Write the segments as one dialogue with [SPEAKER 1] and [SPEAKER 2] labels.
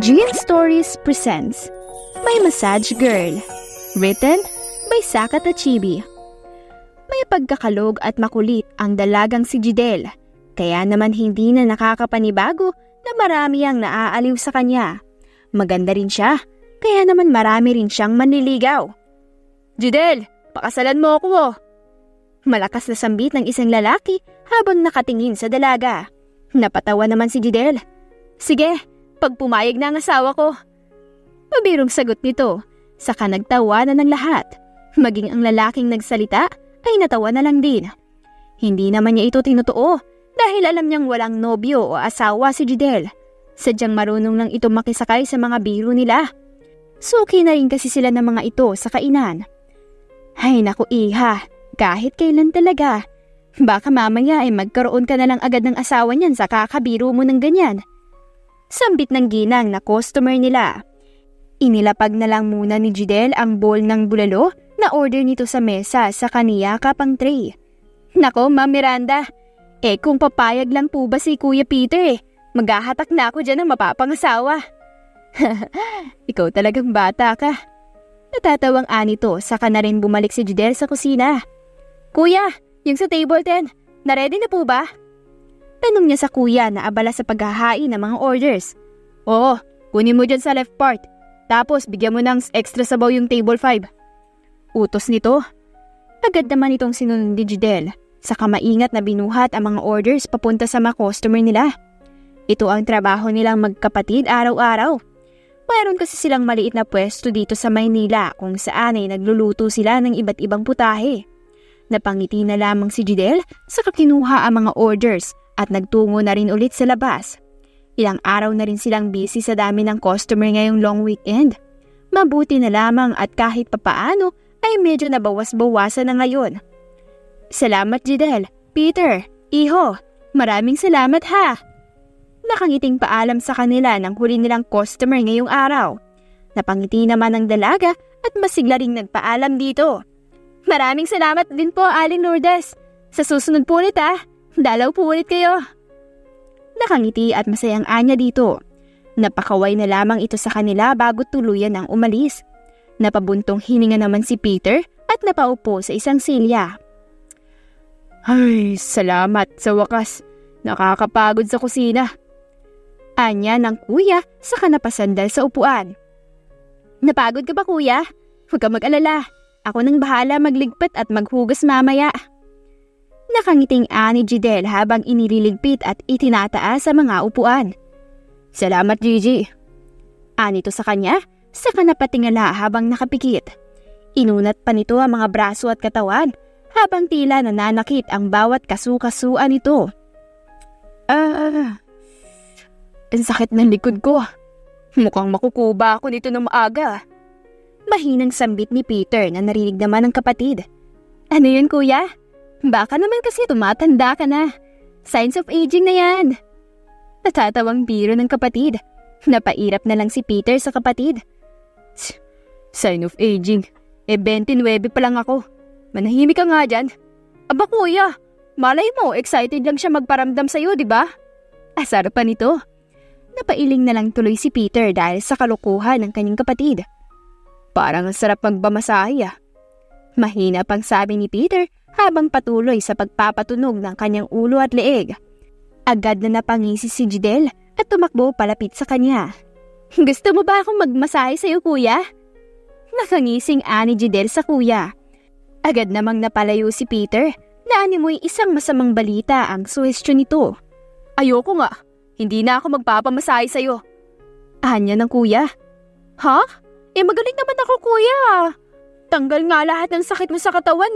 [SPEAKER 1] Gian Stories presents My Massage Girl, written by Saka Tachibi. May pagkakalog at makulit ang dalagang si Jidel, kaya naman hindi na nakakapanibago na marami ang naaaliw sa kanya. Maganda rin siya, kaya naman marami rin siyang manliligaw. Jidel, pakasalan mo ako oh. Malakas na sambit ng isang lalaki habang nakatingin sa dalaga. Napatawa naman si Jidel. Sige, pag pumayag na ang asawa ko. Mabirong sagot nito, saka nagtawa na ng lahat. Maging ang lalaking nagsalita ay natawa na lang din. Hindi naman niya ito tinutuo dahil alam niyang walang nobyo o asawa si Jidel. Sadyang marunong lang ito makisakay sa mga biro nila. Suki na rin kasi sila ng mga ito sa kainan. Ay naku iha, kahit kailan talaga. Baka mamaya ay magkaroon ka na lang agad ng asawa niyan sa kakabiro mo ng ganyan. Sambit ng ginang na customer nila. Inilapag na lang muna ni Jidel ang bowl ng bulalo na order nito sa mesa sa kaniya kapang tray. Nako, Ma'am Miranda, kung papayag lang po ba si Kuya Peter maghahatak na ako dyan ng mapapangasawa. Ikaw talagang bata ka. Natatawang anito, saka na rin bumalik si Jidel sa kusina. Kuya, yung sa table 10, na-ready na po ba? Tanong niya sa kuya na abala sa paghahain ng mga orders. Oo, kunin mo dyan sa left part. Tapos bigyan mo ng extra sabaw yung table 5. Utos nito. Agad naman itong sinunod ni Jidel, saka maingat na binuhat ang mga orders papunta sa mga customer nila. Ito ang trabaho nilang magkapatid araw-araw. Mayroon kasi silang maliit na pwesto dito sa Maynila kung saan ay nagluluto sila ng iba't ibang putahe. Napangiti na lamang si Jidel saka kinuha ang mga orders at nagtungo na rin ulit sa labas. Ilang araw na rin silang busy sa dami ng customer ngayong long weekend. Mabuti na lamang at kahit papaano ay medyo nabawas-bawasan na ngayon. Salamat Jidel, Peter, Iho, maraming salamat ha. Nakangiting paalam sa kanila ng huli nilang customer ngayong araw. Napangiti naman ang dalaga at masigla ring nagpaalam dito. Maraming salamat din po, Aling Lourdes. Sa susunod po ulit dalaw po ulit kayo. Nakangiti at masayang anya dito. Napakaway na lamang ito sa kanila bago tuluyan ang umalis. Napabuntong hininga naman si Peter at napaupo sa isang silya. Ay, salamat sa wakas. Nakakapagod sa kusina. Anya ng kuya saka napasandal sa upuan. Napagod ka ba kuya? Huwag ka mag-alala. Ako nang bahala magligpit at maghugas mamaya. Nakangiting ani Jidel habang inililigpit at itinataas sa mga upuan. Salamat Gigi. Anito sa kanya, saka napatingala habang nakapikit. Inunat pa nito ang mga braso at katawan habang tila nananakit ang bawat kasu-kasuan nito. Ang sakit ng likod ko. Mukhang makukuba ako nito ng maaga. Mahinang sambit ni Peter na narinig naman ng kapatid. Ano yun kuya? Baka naman kasi tumatanda ka na. Signs of aging na yan. Natatawang biro ng kapatid. Napairap na lang si Peter sa kapatid. Sign of aging? 29 pa lang ako. Manahimik ka nga dyan. Aba kuya, malay mo excited lang siya magparamdam sa'yo, di ba? Asar pa nito. Napailing na lang tuloy si Peter dahil sa kalukuhan ng kanyang kapatid. Parang ang sarap magbamasahe Mahina pang sabi ni Peter habang patuloy sa pagpapatunog ng kanyang ulo at leeg. Agad na napangisi si Jidel at tumakbo palapit sa kanya. Gusto mo ba akong magmasahe sa'yo kuya? Nakangising ani Jidel sa kuya. Agad namang napalayo si Peter na animoy isang masamang balita ang suhestyon nito. Ayoko nga, hindi na ako magpapamasahe sa'yo. Anya ng kuya. Ha? Magaling naman ako kuya. Tanggal nga lahat ng sakit mo sa katawan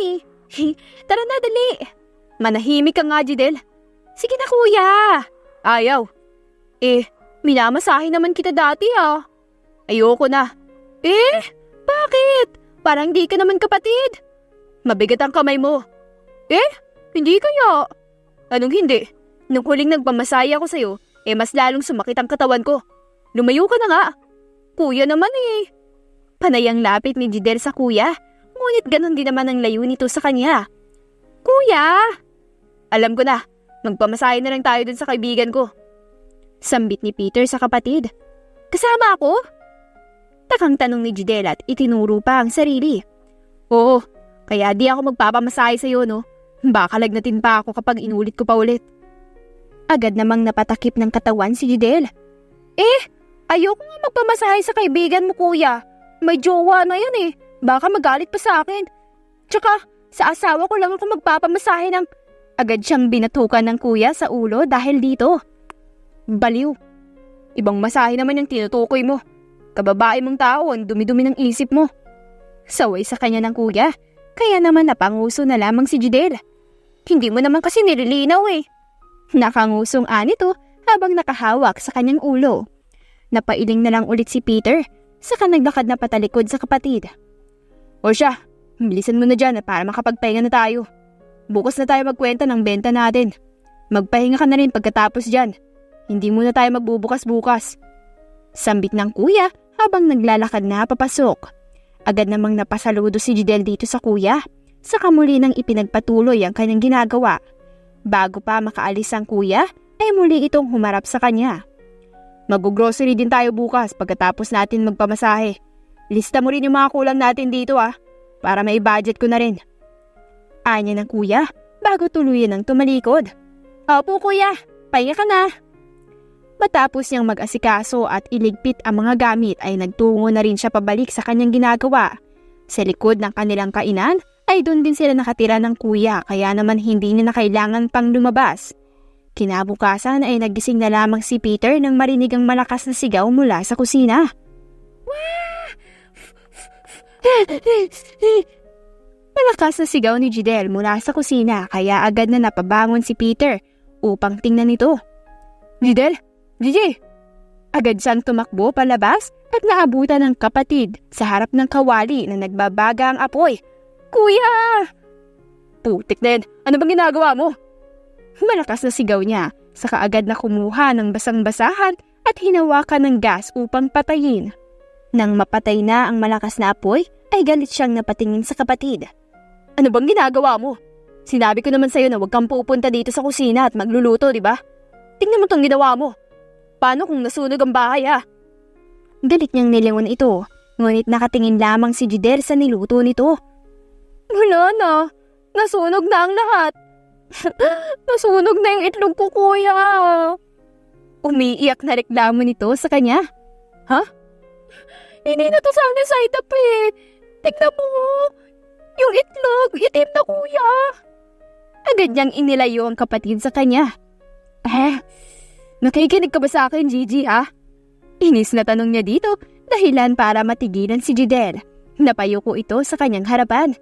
[SPEAKER 1] Tara na, dali. Manahimik ka nga, Jidel. Sige na, kuya. Ayaw. Minamasahe naman kita dati, Ayoko na. Bakit? Parang di ka naman kapatid. Mabigat ang kamay mo. Hindi kaya. Anong hindi? Nung huling nagpamasahe ako sa'yo, mas lalong sumakit ang katawan ko. Lumayo ka na nga. Kuya naman Panayang lapit ni Jidel sa kuya, ngunit ganon din naman ang layo nito sa kanya. Kuya! Alam ko na, magpamasahe na lang tayo dun sa kaibigan ko. Sambit ni Peter sa kapatid. Sasama ako? Takang tanong ni Jidel at itinuro pa ang sarili. Oo, kaya di ako magpapamasahe sa'yo, no? Baka lagnatin pa ako kapag inulit ko pa ulit. Agad namang napatakip ng katawan si Jidel. Ayoko nga magpamasahe sa kaibigan mo, kuya. May jowa na yan eh. Baka magalit pa sa akin. Tsaka, sa asawa ko lang ako magpapamasahe ng... Agad siyang binatukan ng kuya sa ulo dahil dito. Baliw. Ibang masahe naman yung tinutukoy mo. Kababae mong tao, ang dumi-dumi ng isip mo. Saway sa kanya ng kuya, kaya naman napanguso na lamang si Jidel. Hindi mo naman kasi nililinaw eh. Nakangusong anito habang nakahawak sa kanyang ulo. Napailing na lang ulit si Peter, saka naglakad na patalikod sa kapatid. O siya, bilisan mo na dyan para makapagpahinga na tayo. Bukas na tayo magkwenta ng benta natin. Magpahinga ka na rin pagkatapos dyan. Hindi muna tayo magbubukas-bukas. Sambit ng kuya habang naglalakad na papasok. Agad namang napasaludo si Jidel dito sa kuya, saka muli nang ipinagpatuloy ang kanyang ginagawa. Bago pa makaalis ang kuya, ay muli itong humarap sa kanya. Mag-grocery din tayo bukas pagkatapos natin magpamasahe. Lista mo rin yung mga kulang natin dito para may budget ko na rin. Anya ng kuya bago tuluyan ng tumalikod. Opo kuya, pahinga ka na. Matapos niyang mag-asikaso at iligpit ang mga gamit ay nagtungo na rin siya pabalik sa kanyang ginagawa. Sa likod ng kanilang kainan ay doon din sila nakatira ng kuya kaya naman hindi niya na kailangan pang lumabas. Kinabukasan ay nagising na lamang si Peter nang marinig ang malakas na sigaw mula sa kusina. Malakas na sigaw ni Jidel mula sa kusina kaya agad na napabangon si Peter upang tingnan ito. Jidel? Gigi! Agad siyang tumakbo palabas at naabutan ng kapatid sa harap ng kawali na nagbabaga ang apoy. Kuya! Putik din, ano bang ginagawa mo? Malakas na sigaw niya, saka agad na kumuha ng basang-basahan at hinawakan ng gas upang patayin. Nang mapatay na ang malakas na apoy, ay galit siyang napatingin sa kapatid. Ano bang ginagawa mo? Sinabi ko naman sa'yo na huwag kang pupunta dito sa kusina at magluluto, di ba? Tingnan mo tong ginawa mo. Paano kung nasunog ang bahay Galit niyang nilingon ito, ngunit nakatingin lamang si Jidel sa niluto nito. Wala na, nasunog na ang lahat. Nasunog na yung itlog ko, kuya. Umiiyak na reklamo nito sa kanya. Hindi na to sana side up Tignan mo, yung itlog, itim na kuya. Agad niyang inilayo ang kapatid sa kanya. Nakikinig ka ba sa akin, Gigi, Inis na tanong niya dito, dahilan para matigilan si Jidel. Napayuko ito sa kanyang harapan.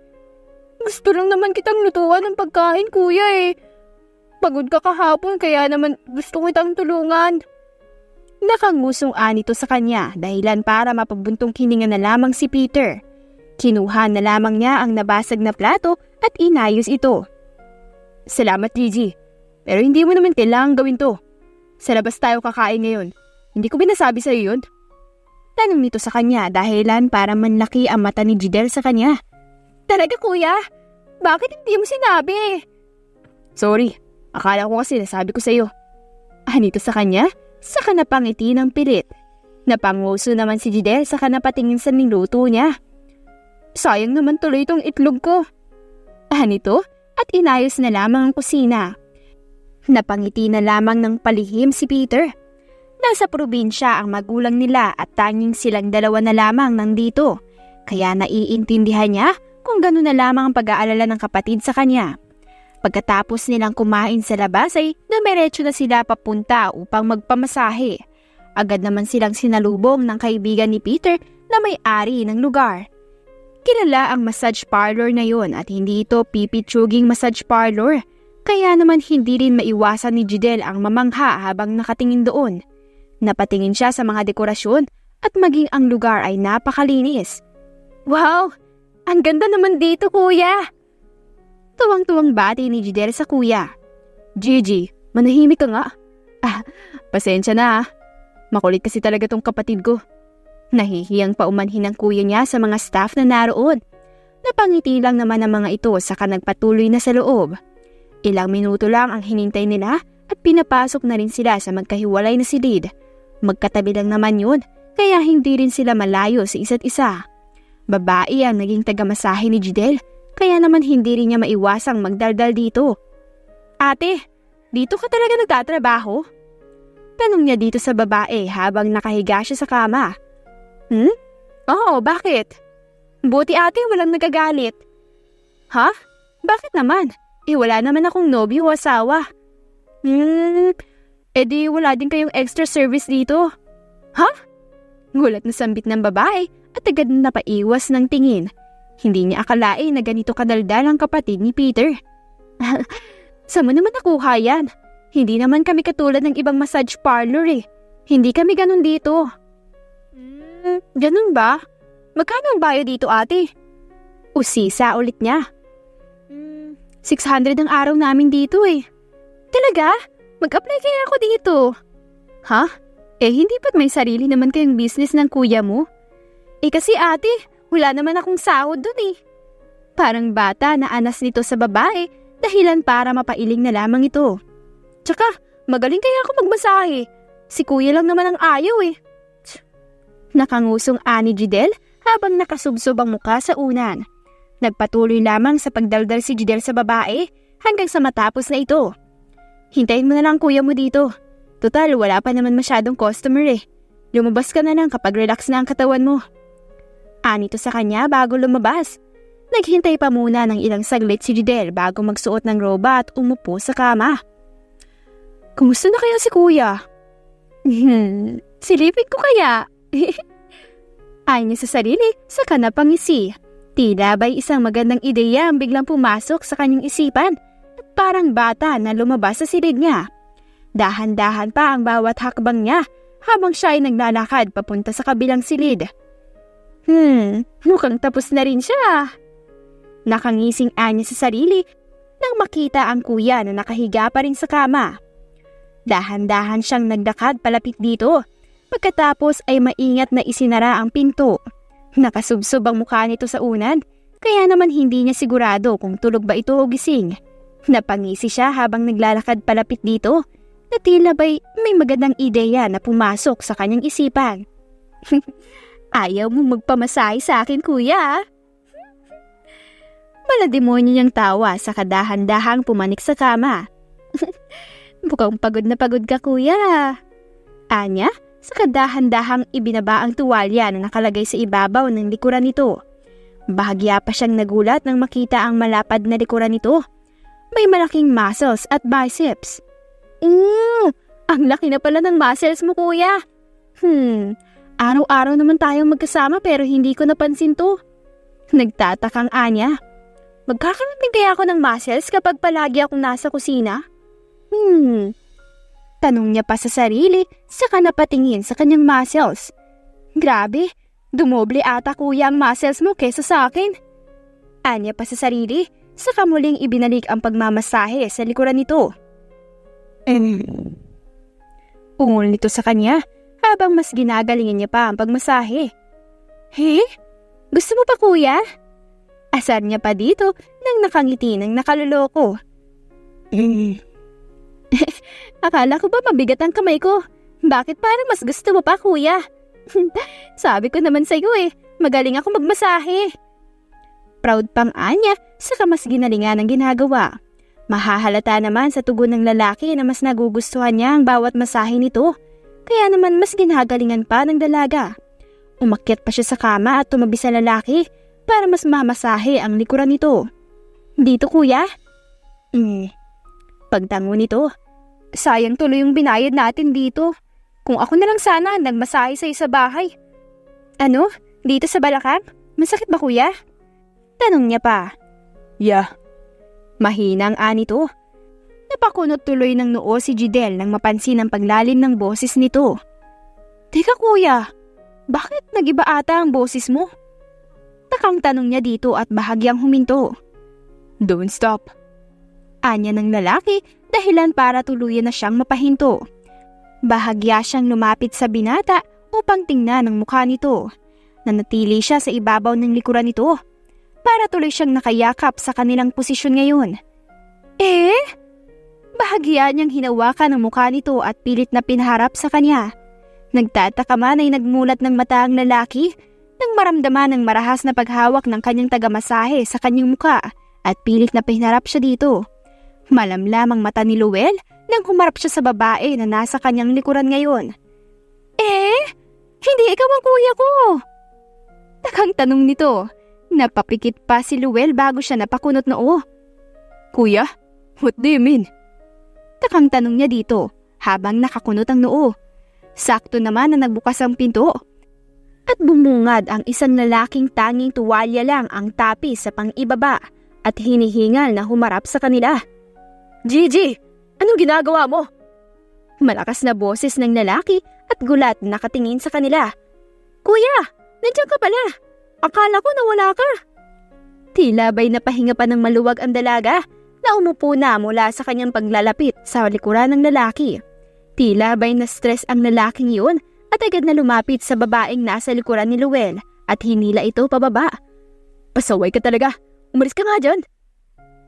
[SPEAKER 1] Gusto lang naman kitang lutuan ng pagkain, kuya Pagod ka kahapon, kaya naman gusto kitang tulungan. Nakangusong anito sa kanya, dahilan para mapabuntong hininga na lamang si Peter. Kinuha na lamang niya ang nabasag na plato at inayos ito. Salamat, Gigi. Pero hindi mo naman kailangang gawin to. Sa labas tayo kakain ngayon. Hindi ko binasabi sa iyo yun. Tanong nito sa kanya dahilan para manlaki ang mata ni Jidel sa kanya. Talaga kuya? Bakit hindi mo sinabi? Sorry, akala ko kasi nasabi ko sa iyo. Anito sa kanya, saka napangiti ng pilit. Napanguso naman si Jidel saka napatingin sa niluto niya. Sayang naman tuloy itong itlog ko. Anito at inayos na lamang ang kusina. Napangiti na lamang ng palihim si Peter. Nasa probinsya ang magulang nila at tanging silang dalawa na lamang nandito. Kaya naiintindihan niya kung gano'n na lamang ang pag-aalala ng kapatid sa kanya. Pagkatapos nilang kumain sa labas ay dumiretso na sila papunta upang magpamasahe. Agad naman silang sinalubong ng kaibigan ni Peter na may-ari ng lugar. Kilala ang massage parlor na yon at hindi ito pipitsuging massage parlor. Kaya naman hindi rin maiwasan ni Jidel ang mamangha habang nakatingin doon. Napatingin siya sa mga dekorasyon at maging ang lugar ay napakalinis. Wow! Ang ganda naman dito, kuya! Tuwang-tuwang bati ni Jidel sa kuya. Gigi, manahimik ka nga. Pasensya na Makulit kasi talaga tong kapatid ko. Nahihiyang paumanhin ng kuya niya sa mga staff na naroon. Napangiti lang naman ang mga ito saka nagpatuloy na sa loob. Ilang minuto lang ang hinintay nila at pinapasok na rin sila sa magkahiwalay na silid. Magkatabi lang naman yun, kaya hindi rin sila malayo sa isa't isa. Babae ang naging tagamasahe ni Jidel, kaya naman hindi rin niya maiwasang magdaldal dito. Ate, dito ka talaga nagtatrabaho? Tanong niya dito sa babae habang nakahiga siya sa kama. Oo, bakit? Buti ate walang nagagalit. Ha? Bakit naman? Wala naman akong nobyo o asawa. Di wala din kayong extra service dito. Ha? Gulat na sambit ng babae at agad na napaiwas ng tingin. Hindi niya akalain na ganito kadaldal ang kapatid ni Peter. Saan mo naman nakuha yan? Hindi naman kami katulad ng ibang massage parlor eh. Hindi kami ganun dito. Ganun ba? Magkano ang bayo dito ate? Usisa ulit niya. 600 ang araw namin dito eh. Talaga? Mag-apply kaya ako dito. Ha? Hindi ba't may sarili naman kayong business ng kuya mo? Kasi ate, wala naman akong sahod dun eh. Parang bata na anas nito sa babae dahilan para mapailing na lamang ito. Tsaka, magaling kaya ako magmasahe. Si kuya lang naman ang ayaw eh. Nakangusong ani Jidel habang nakasubsob ang mukha sa unan. Nagpatuloy lamang sa pagdaldal si Jidel sa babae hanggang sa matapos na ito. Hintayin mo na lang kuya mo dito. Total, wala pa naman masyadong customer eh. Lumabas ka na lang kapag relax na ang katawan mo. Anito sa kanya bago lumabas. Naghintay pa muna ng ilang saglit si Jidel bago magsuot ng roba at umupo sa kama. Kumusta na kaya si kuya? Silipin ko kaya? Ay niya sa sarili, saka napangisi. Tila ba'y isang magandang ideya ang biglang pumasok sa kanyang isipan at parang bata na lumabas sa silid niya. Dahan-dahan pa ang bawat hakbang niya habang siya ay naglalakad papunta sa kabilang silid. Mukhang tapos na rin siya. Nakangising anya sa sarili nang makita ang kuya na nakahiga pa rin sa kama. Dahan-dahan siyang nagdakad palapit dito. Pagkatapos ay maingat na isinara ang pinto. Nakasubsob ang mukha nito sa unan, kaya naman hindi niya sigurado kung tulog ba ito o gising. Napangisi siya habang naglalakad palapit dito na tila ba'y may magandang ideya na pumasok sa kanyang isipan. Ayaw mo magpamasahe sa akin kuya? Malademonyo niyang tawa sa kadahan-dahang pumanik sa kama. Mukhang pagod na pagod ka kuya. Anya, sa kadahan-dahang ibinaba ang tuwalya na nakalagay sa ibabaw ng likuran nito. Bahagya pa siyang nagulat nang makita ang malapad na likuran nito. May malaking muscles at biceps. Ang laki na pala ng muscles mo kuya. Araw-araw naman tayong magkasama pero hindi ko napansin to. Nagtatakang Anya. Magkakaroon din kaya ako ng muscles kapag palagi akong nasa kusina? Tanong niya pa sa sarili, saka napatingin sa kanyang muscles. Grabe, dumoble ata kuya ang muscles mo kesa sa akin. Anya pa sa sarili, saka muling ibinalik ang pagmamasahe sa likuran nito. Ungol nito sa kanya habang mas ginagalingan niya pa ang pagmasahe. Gusto mo pa kuya? Asar niya pa dito nang nakangiti ng nakaluloko. Akala ko ba mabigat ang kamay ko? Bakit parang mas gusto mo pa kuya? Sabi ko naman sa iyo magaling ako magmasahe. Proud pang Anya, saka mas ginalingan ang ginagawa. Mahahalata naman sa tugon ng lalaki na mas nagugustuhan niya ang bawat masahe nito. Kaya naman mas ginagalingan pa ng dalaga. Umakyat pa siya sa kama at tumabi sa lalaki para mas mamasahe ang likuran nito. Dito kuya? Pagtango nito, sayang tuloy yung binayad natin dito. Kung ako na lang sana nagmasahe sa'yo sa bahay. Ano? Dito sa balakang? Masakit ba kuya? Tanong niya pa. Yeah. Mahinang anito. Napakunot tuloy ng noo si Jidel nang mapansin ang paglalim ng boses nito. Teka kuya, bakit nag-iba ata ang boses mo? Takang tanong niya dito at bahagyang huminto. Don't stop. Anya ng lalaki dahilan para tuluyan na siyang mapahinto. Bahagya siyang lumapit sa binata upang tingnan ang mukha nito. Nanatili siya sa ibabaw ng likuran nito para tuloy siyang nakayakap sa kanilang posisyon ngayon. Bahagya niyang hinawakan ang mukha nito at pilit na pinaharap sa kanya. Nagtataka man ay nagmulat ng mata ang lalaki nang maramdaman ng marahas na paghawak ng kanyang tagamasahe sa kanyang muka at pilit na pinarap siya dito. Malamlam ang mata ni Luel nang humarap siya sa babae na nasa kanyang likuran ngayon. Hindi ikaw ang kuya ko! Takang tanong nito. Napapikit pa si Luel bago siya napakunot noo. Kuya? What do you mean? Takang tanong niya dito habang nakakunot ang noo. Sakto naman na nagbukas ang pinto at bumungad ang isang lalaking tanging tuwalya lang ang tapis sa pang-ibaba at hinihingal na humarap sa kanila. Gigi! Anong ginagawa mo? Malakas na boses ng lalaki at gulat na nakatingin sa kanila. Kuya! Nandiyan ka pala! Akala ko nawala ka! Tila ba'y napahinga pa ng maluwag ang dalaga na umupo na mula sa kanyang paglalapit sa likuran ng lalaki. Tila ba'y na-stress ang lalaking yun at agad na lumapit sa babaeng nasa likuran ni Luel at hinila ito pababa. Pasaway ka talaga! Umalis ka nga dyan!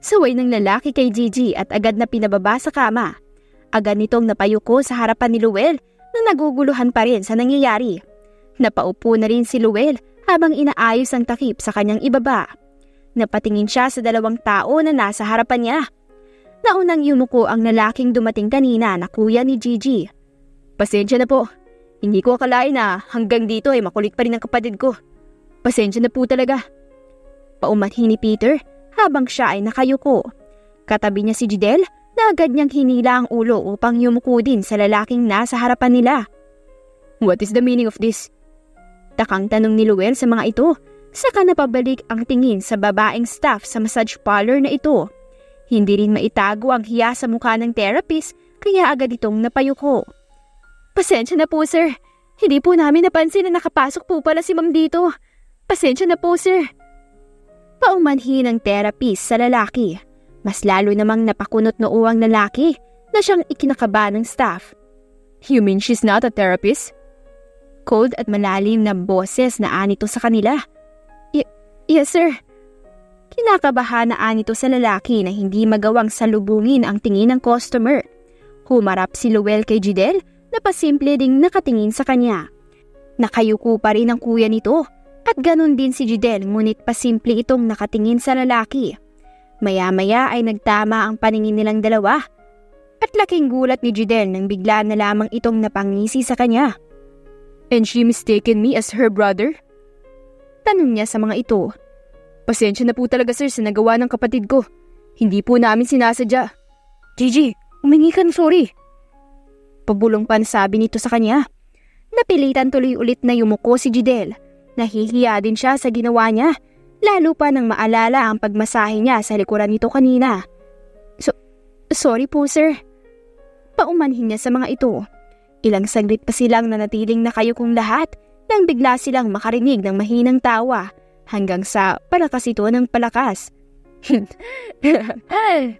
[SPEAKER 1] Saway ng lalaki kay Gigi at agad na pinababa sa kama. Agad nitong napayuko sa harapan ni Luel na naguguluhan pa rin sa nangyayari. Napaupo na rin si Luel habang inaayos ang takip sa kanyang ibaba. Napatingin siya sa dalawang tao na nasa harapan niya. Naunang yumuko ang lalaking dumating kanina na kuya ni Gigi. Pasensya na po. Hindi ko akalain na hanggang dito ay makulit pa rin ang kapatid ko. Pasensya na po talaga. Paumanhin ni Peter habang siya ay nakayuko. Katabi niya si Jidel na agad niyang hinila ang ulo upang yumuko din sa lalaking nasa harapan nila. What is the meaning of this? Takang tanong ni Luel sa mga ito, saka napabalik ang tingin sa babaeng staff sa massage parlor na ito. Hindi rin maitago ang hiya sa mukha ng therapist kaya agad itong napayuko. Pasensya na po sir, hindi po namin napansin na nakapasok po pala si ma'am dito. Pasensya na po sir. Paumanhin ng therapist sa lalaki. Mas lalo namang napakunot noo ang lalaki na siyang ikinakaba ng staff. You mean she's not a therapist? Cold at malalim na boses na anito sa kanila. Yes sir. Kinakabahan na anito sa lalaki na hindi magawang salubungin ang tingin ng customer. Humarap si Luel kay Jidel na pasimple ding nakatingin sa kanya. Nakayuko pa rin ang kuya nito at ganun din si Jidel ngunit pasimple itong nakatingin sa lalaki. Maya-maya ay nagtama ang paningin nilang dalawa at laking gulat ni Jidel nang bigla na lamang itong napangisi sa kanya. And she mistaken me as her brother? Tanong niya sa mga ito. Pasensya na po talaga sir sa nagawa ng kapatid ko. Hindi po namin sinasadya. Gigi, humingi ka ng sorry. Pabulong pa sabi nito sa kanya. Napilitan tuloy ulit na yumuko si Jidel. Nahihiya din siya sa ginawa niya. Lalo pa nang maalala ang pagmasahe niya sa likuran nito kanina. Sorry po sir. Paumanhin niya sa mga ito. Ilang saglit pa silang nanatiling nakayukong lahat nang bigla silang makarinig ng mahinang tawa hanggang sa palakas ito ng palakas.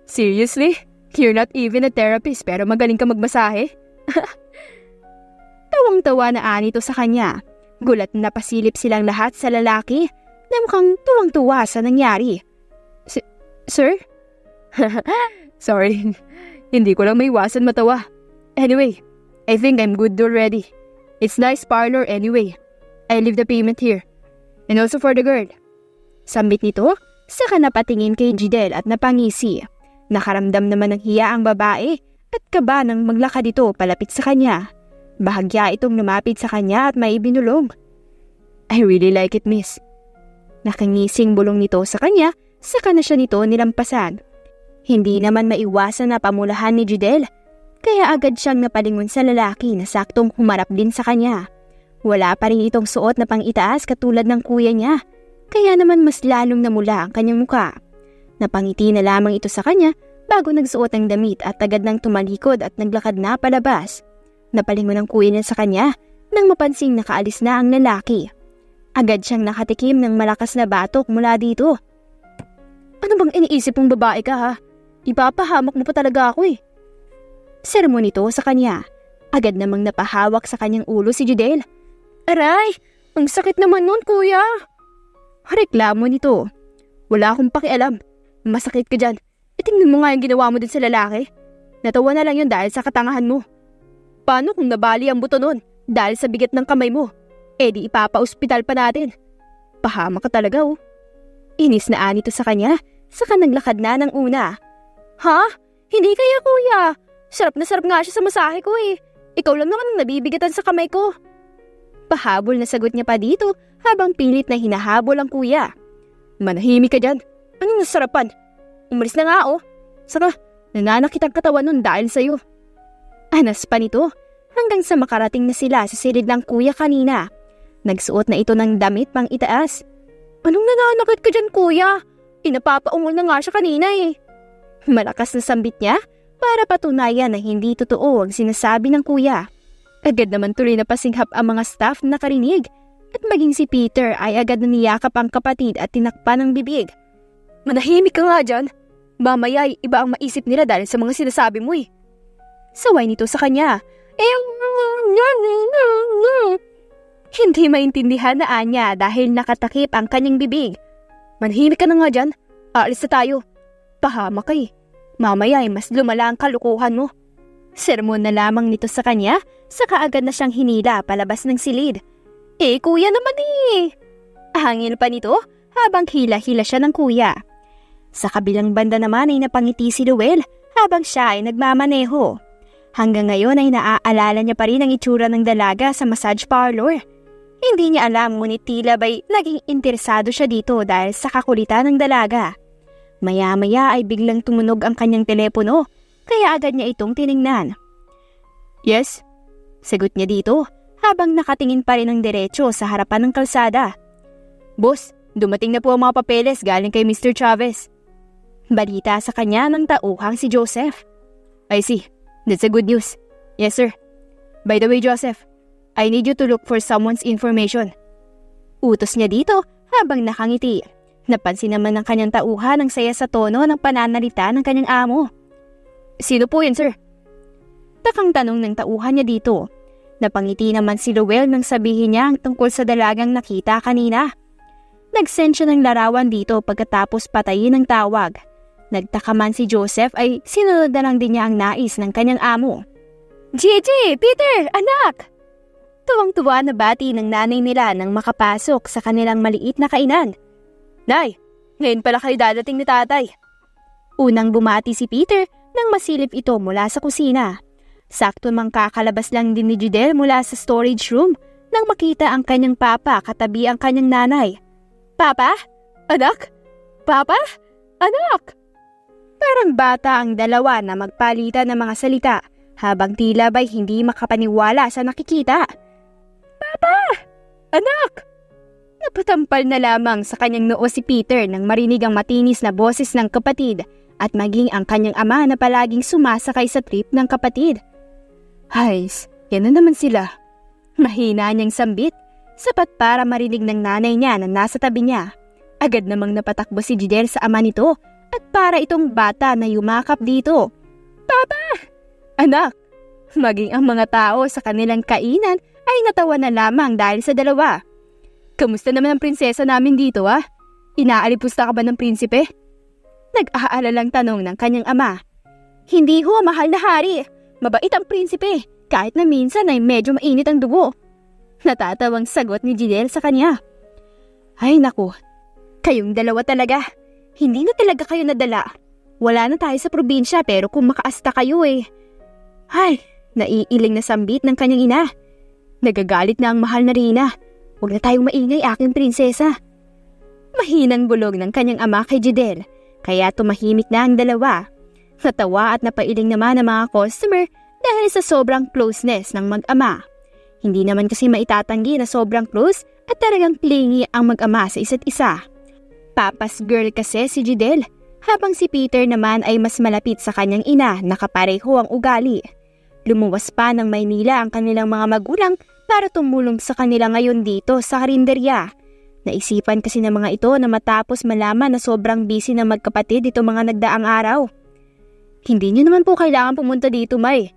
[SPEAKER 1] Seriously? You're not even a therapist pero magaling ka magmasahe? Tawang-tawa na anito sa kanya. Gulat na pasilip silang lahat sa lalaki na mukhang tuwang-tuwa sa nangyari. Sir? Sorry, hindi ko lang maiwasan matawa. Anyway, I think I'm good already. It's nice parlor anyway. I leave the payment here. And also for the girl. Sambit nito, saka napatingin kay Jidel at napangisi. Nakaramdam naman ng hiya ang babae at kaba nang maglakad ito palapit sa kanya. Bahagya itong lumapit sa kanya at may binulong. I really like it, miss. Nakangising bulong nito sa kanya, saka na siya nito nilampasan. Hindi naman maiwasan na pamulahan ni Jidel, kaya agad siyang napalingon sa lalaki na saktong humarap din sa kanya. Wala pa rin itong suot na pang-itaas katulad ng kuya niya, kaya naman mas lalong namula ang kanyang muka. Napangiti na lamang ito sa kanya bago nagsuot ng damit at agad nang tumalikod at naglakad na palabas. Napalingon ang kuya niya sa kanya nang mapansing nakaalis na ang lalaki. Agad siyang nakatikim ng malakas na batok mula dito. Ano bang iniisip mong babae ka ha? Ipapahamak mo pa talaga ako eh. Sermon nito sa kanya. Agad namang napahawak sa kanyang ulo si Jidel. Aray! Ang sakit naman nun kuya! Reklamo nito. Wala akong pakialam. Masakit ka dyan. Tingnan mo nga yung ginawa mo din sa lalaki. Natawa na lang yun dahil sa katangahan mo. Paano kung nabali ang buto nun? Dahil sa bigat ng kamay mo, di ipapa-ospital pa natin. Pahama ka talaga oh. Inis na anito sa kanya, saka naglakad na ng una. Ha? Hindi kaya kuya. Sarap na sarap nga siya sa masahe ko eh. Ikaw lang naman ang nabibigatan sa kamay ko. Pahabol na sagot niya pa dito habang pilit na hinahabol ang kuya. Manahimik ka dyan. Anong nasarapan? Umalis na nga oh. Saka, nananakit ang katawan nun dahil sa'yo. Anas pa nito hanggang sa makarating na sila sa silid ng kuya kanina. Nagsuot na ito ng damit pang itaas. Anong nananakit ka dyan kuya? Inapapaungol na nga siya kanina eh. Malakas na sambit niya para patunayan na hindi totoo ang sinasabi ng kuya. Agad naman tuloy na pasinghap ang mga staff na nakarinig at maging si Peter ay agad na niyakap ang kapatid at tinakpan ng bibig. Manahimik ka nga dyan. Mamaya ay iba ang maisip nila dahil sa mga sinasabi mo eh. Saway nito sa kanya. Hindi maintindihan na anya dahil nakatakip ang kanyang bibig. Manahimik ka na nga dyan. Aalis na tayo. Pahama ka eh. Mamaya ay mas lumala ang kalukuhan mo. Sermon na lamang nito sa kanya, saka agad na siyang hinila palabas ng silid. Kuya naman eh. Hangil pa nito habang hila-hila siya ng kuya. Sa kabilang banda naman ay napangiti si Ruel habang siya ay nagmamaneho. Hanggang ngayon ay naaalala niya pa rin ang itsura ng dalaga sa massage parlor. Hindi niya alam ngunit tila ba'y naging interesado siya dito dahil sa kakulitan ng dalaga. Maya-maya ay biglang tumunog ang kanyang telepono kaya agad niya itong tiningnan. Yes, sagot niya dito habang nakatingin pa rin ng diretso sa harapan ng kalsada. Boss, dumating na po ang mga papeles galing kay Mr. Chavez. Balita sa kanya ng tauhang si Joseph. I see. That's a good news. Yes, sir. By the way, Joseph, I need you to look for someone's information. Utos niya dito habang nakangiti. Napansin naman ng kanyang tauhan ang saya sa tono ng pananalita ng kanyang amo. Sino po yun, sir? Takang tanong ng tauhan niya dito. Napangiti naman si Ruel nang sabihin niya ang tungkol sa dalagang nakita kanina. Nag-send siya ng larawan dito pagkatapos patayin ng tawag. Nagtaka man si Joseph ay sinunod na lang din niya ang nais ng kanyang amo. Gigi! Peter! Anak! Tuwang-tuwa na bati ng nanay nila nang makapasok sa kanilang maliit na kainan. Nay, ngayon pala kayo dadating ni tatay. Unang bumati si Peter nang masilip ito mula sa kusina. Sakto mang kakalabas lang din ni Jidel mula sa storage room nang makita ang kanyang papa katabi ang kanyang nanay. Papa? Anak? Papa? Anak? Parang bata ang dalawa na magpalitan ng mga salita habang tila ba'y hindi makapaniwala sa nakikita. Papa! Anak! Napatampal na lamang sa kanyang noo si Peter nang marinig ang matinis na boses ng kapatid at maging ang kanyang ama na palaging sumasakay sa trip ng kapatid. Hays, yan na naman sila. Mahina niyang sambit, sapat para marinig ng nanay niya na nasa tabi niya. Agad namang napatakbo si Jidel sa ama nito at para itong bata na yumakap dito. Papa! Anak! Maging ang mga tao sa kanilang kainan ay natawa na lamang dahil sa dalawa. Kamusta naman ang prinsesa namin dito ah? Inaalipusta ka ba ng prinsipe? Nag-aalalang tanong ng kanyang ama. Hindi ho, mahal na hari. Mabait ang prinsipe kahit na minsan ay medyo mainit ang dugo. Natatawang sagot ni Jidel sa kanya. Ay naku, kayong dalawa talaga. Hindi na talaga kayo nadala. Wala na tayo sa probinsya pero kung makaasta kayo eh. Ay, naiiling na sambit ng kanyang ina. Nagagalit na ang mahal na Rina. Huwag na tayong maingay aking prinsesa. Mahinang bulog ng kanyang ama kay Jidel, kaya tumahimik na ang dalawa. Natawa at napailing naman ang mga customer dahil sa sobrang closeness ng mag-ama. Hindi naman kasi maitatanggi na sobrang close at talagang clingy ang mag-ama sa isa't isa. Papa's girl kasi si Jidel, habang si Peter naman ay mas malapit sa kanyang ina na kapareho ang ugali. Lumuwas pa ng Maynila ang kanilang mga magulang para tumulong sa kanila ngayon dito sa karinderya. Naisipan kasi ng mga ito na matapos malaman na sobrang busy ng magkapatid ito mga nagdaang araw. Hindi niyo naman po kailangan pumunta dito, May.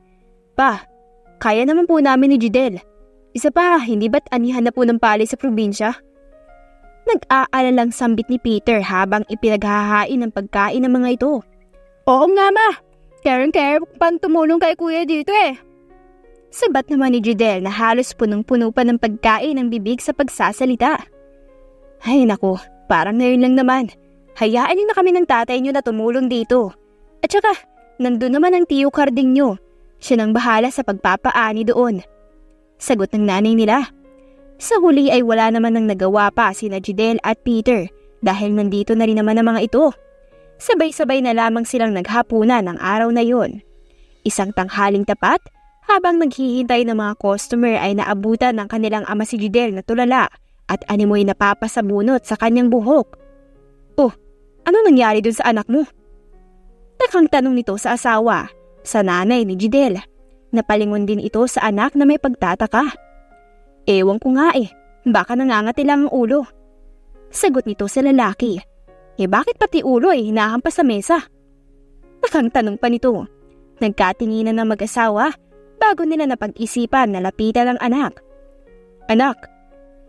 [SPEAKER 1] Pa, kaya naman po namin ni Jidel. Isa pa, hindi ba't anihan na po ng palay sa probinsya? Nag-aalalang sambit ni Peter habang ipinaghahain ng pagkain ng mga ito. Oo nga ma, kaya pang tumulong kay kuya dito eh. Sabat naman ni Jidel na halos punong-puno pa ng pagkain ng bibig sa pagsasalita. Ay naku, parang ngayon lang naman. Hayaan niyo na kami ng tatay niyo na tumulong dito. At saka, nandun naman ang tiyo Carding niyo. Siya nang bahala sa pagpapaani doon. Sagot ng nanay nila. Sa huli ay wala naman nang nagawa pa sina Jidel at Peter dahil nandito na rin naman ang mga ito. Sabay-sabay na lamang silang naghapunan ng araw na yon. Isang tanghaling tapat, habang naghihintay ng mga customer ay naabutan ng kanilang ama si Jidel na tulala at animoy napapasabunot sa kanyang buhok. Oh, ano nangyari dun sa anak mo? Takang tanong nito sa asawa, sa nanay ni Jidel. Napalingon din ito sa anak na may pagtataka. Ewan ko nga baka nangangati lang ang ulo. Sagot nito sa lalaki. Bakit pati ulo hinahampas sa mesa? Takang tanong pa nito. Nagkatinginan ng mag-asawa bago nila napag-isipan na lapitan ang anak. Anak,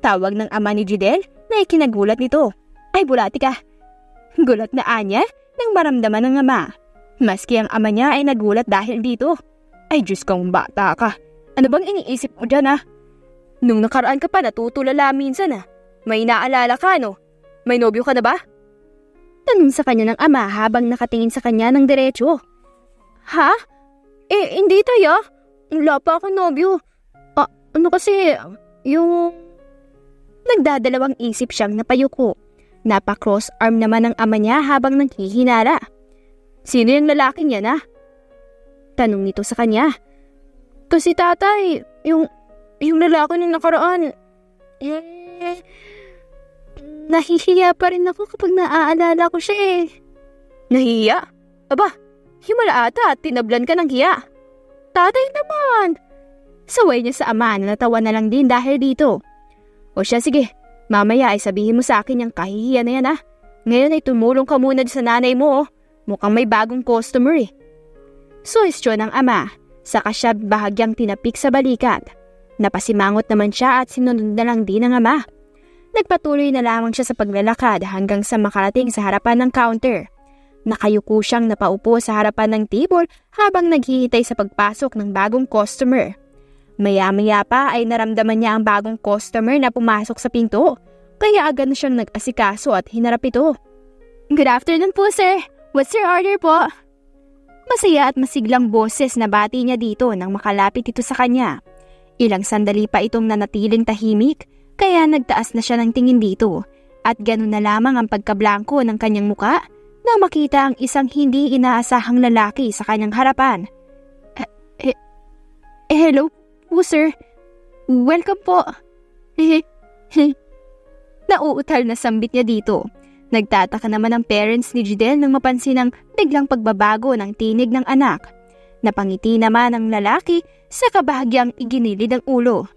[SPEAKER 1] tawag ng ama ni Jidel na ikinagulat nito. Ay bulati ka. Gulat na anya nang maramdaman ng ama. Maski ang ama niya ay nagulat dahil dito. Ay Diyos kong bata ka. Ano bang iniisip mo dyan Nung nakaraan ka pa natutulala minsan May naalala ka May nobyo ka na ba? Tanong sa kanya ng ama habang nakatingin sa kanya ng diretso. Ha? Hindi tayo. Wala pa akong nobyo. Ano kasi, yung... Nagdadalawang isip siyang napayuko. Napa-cross arm naman ng ama niya habang nanghihinala. Sino yung lalaking yan Tanong nito sa kanya. Kasi tatay, yung lalaki ng nakaraan, nahihiya pa rin ako kapag naaalala ko siya Nahihiya? Aba, himala ata at tinablan ka ng hiya. Tatay naman! Saway niya sa ama na natawa na lang din dahil dito. O siya sige, mamaya ay sabihin mo sa akin yung kahihiya na yan Ngayon ay tumulong ka muna sa nanay mo Mukhang may bagong customer Suwestyon ng ama, saka siya bahagyang tinapik sa balikat. Napasimangot naman siya at sinunod na lang din ng ama. Nagpatuloy na lamang siya sa paglalakad hanggang sa makarating sa harapan ng counter. Nakayuko siyang napaupo sa harapan ng table habang naghihintay sa pagpasok ng bagong customer. Maya-maya pa ay naramdaman niya ang bagong customer na pumasok sa pinto, kaya agad na siyang nag-asikaso at hinarap ito. Good afternoon po sir, what's your order po? Masaya at masiglang boses na bati niya dito nang makalapit ito sa kanya. Ilang sandali pa itong nanatiling tahimik, kaya nagtaas na siya ng tingin dito at ganun na lamang ang pagkablangko ng kanyang muka nang makita ang isang hindi inaasahang lalaki sa kanyang harapan. Hello po sir, welcome po. Nauutal na sambit niya dito. Nagtataka naman ang parents ni Jidel nang mapansin ang biglang pagbabago ng tinig ng anak. Napangiti naman ang lalaki sa kabahagyang iginilid ang ulo.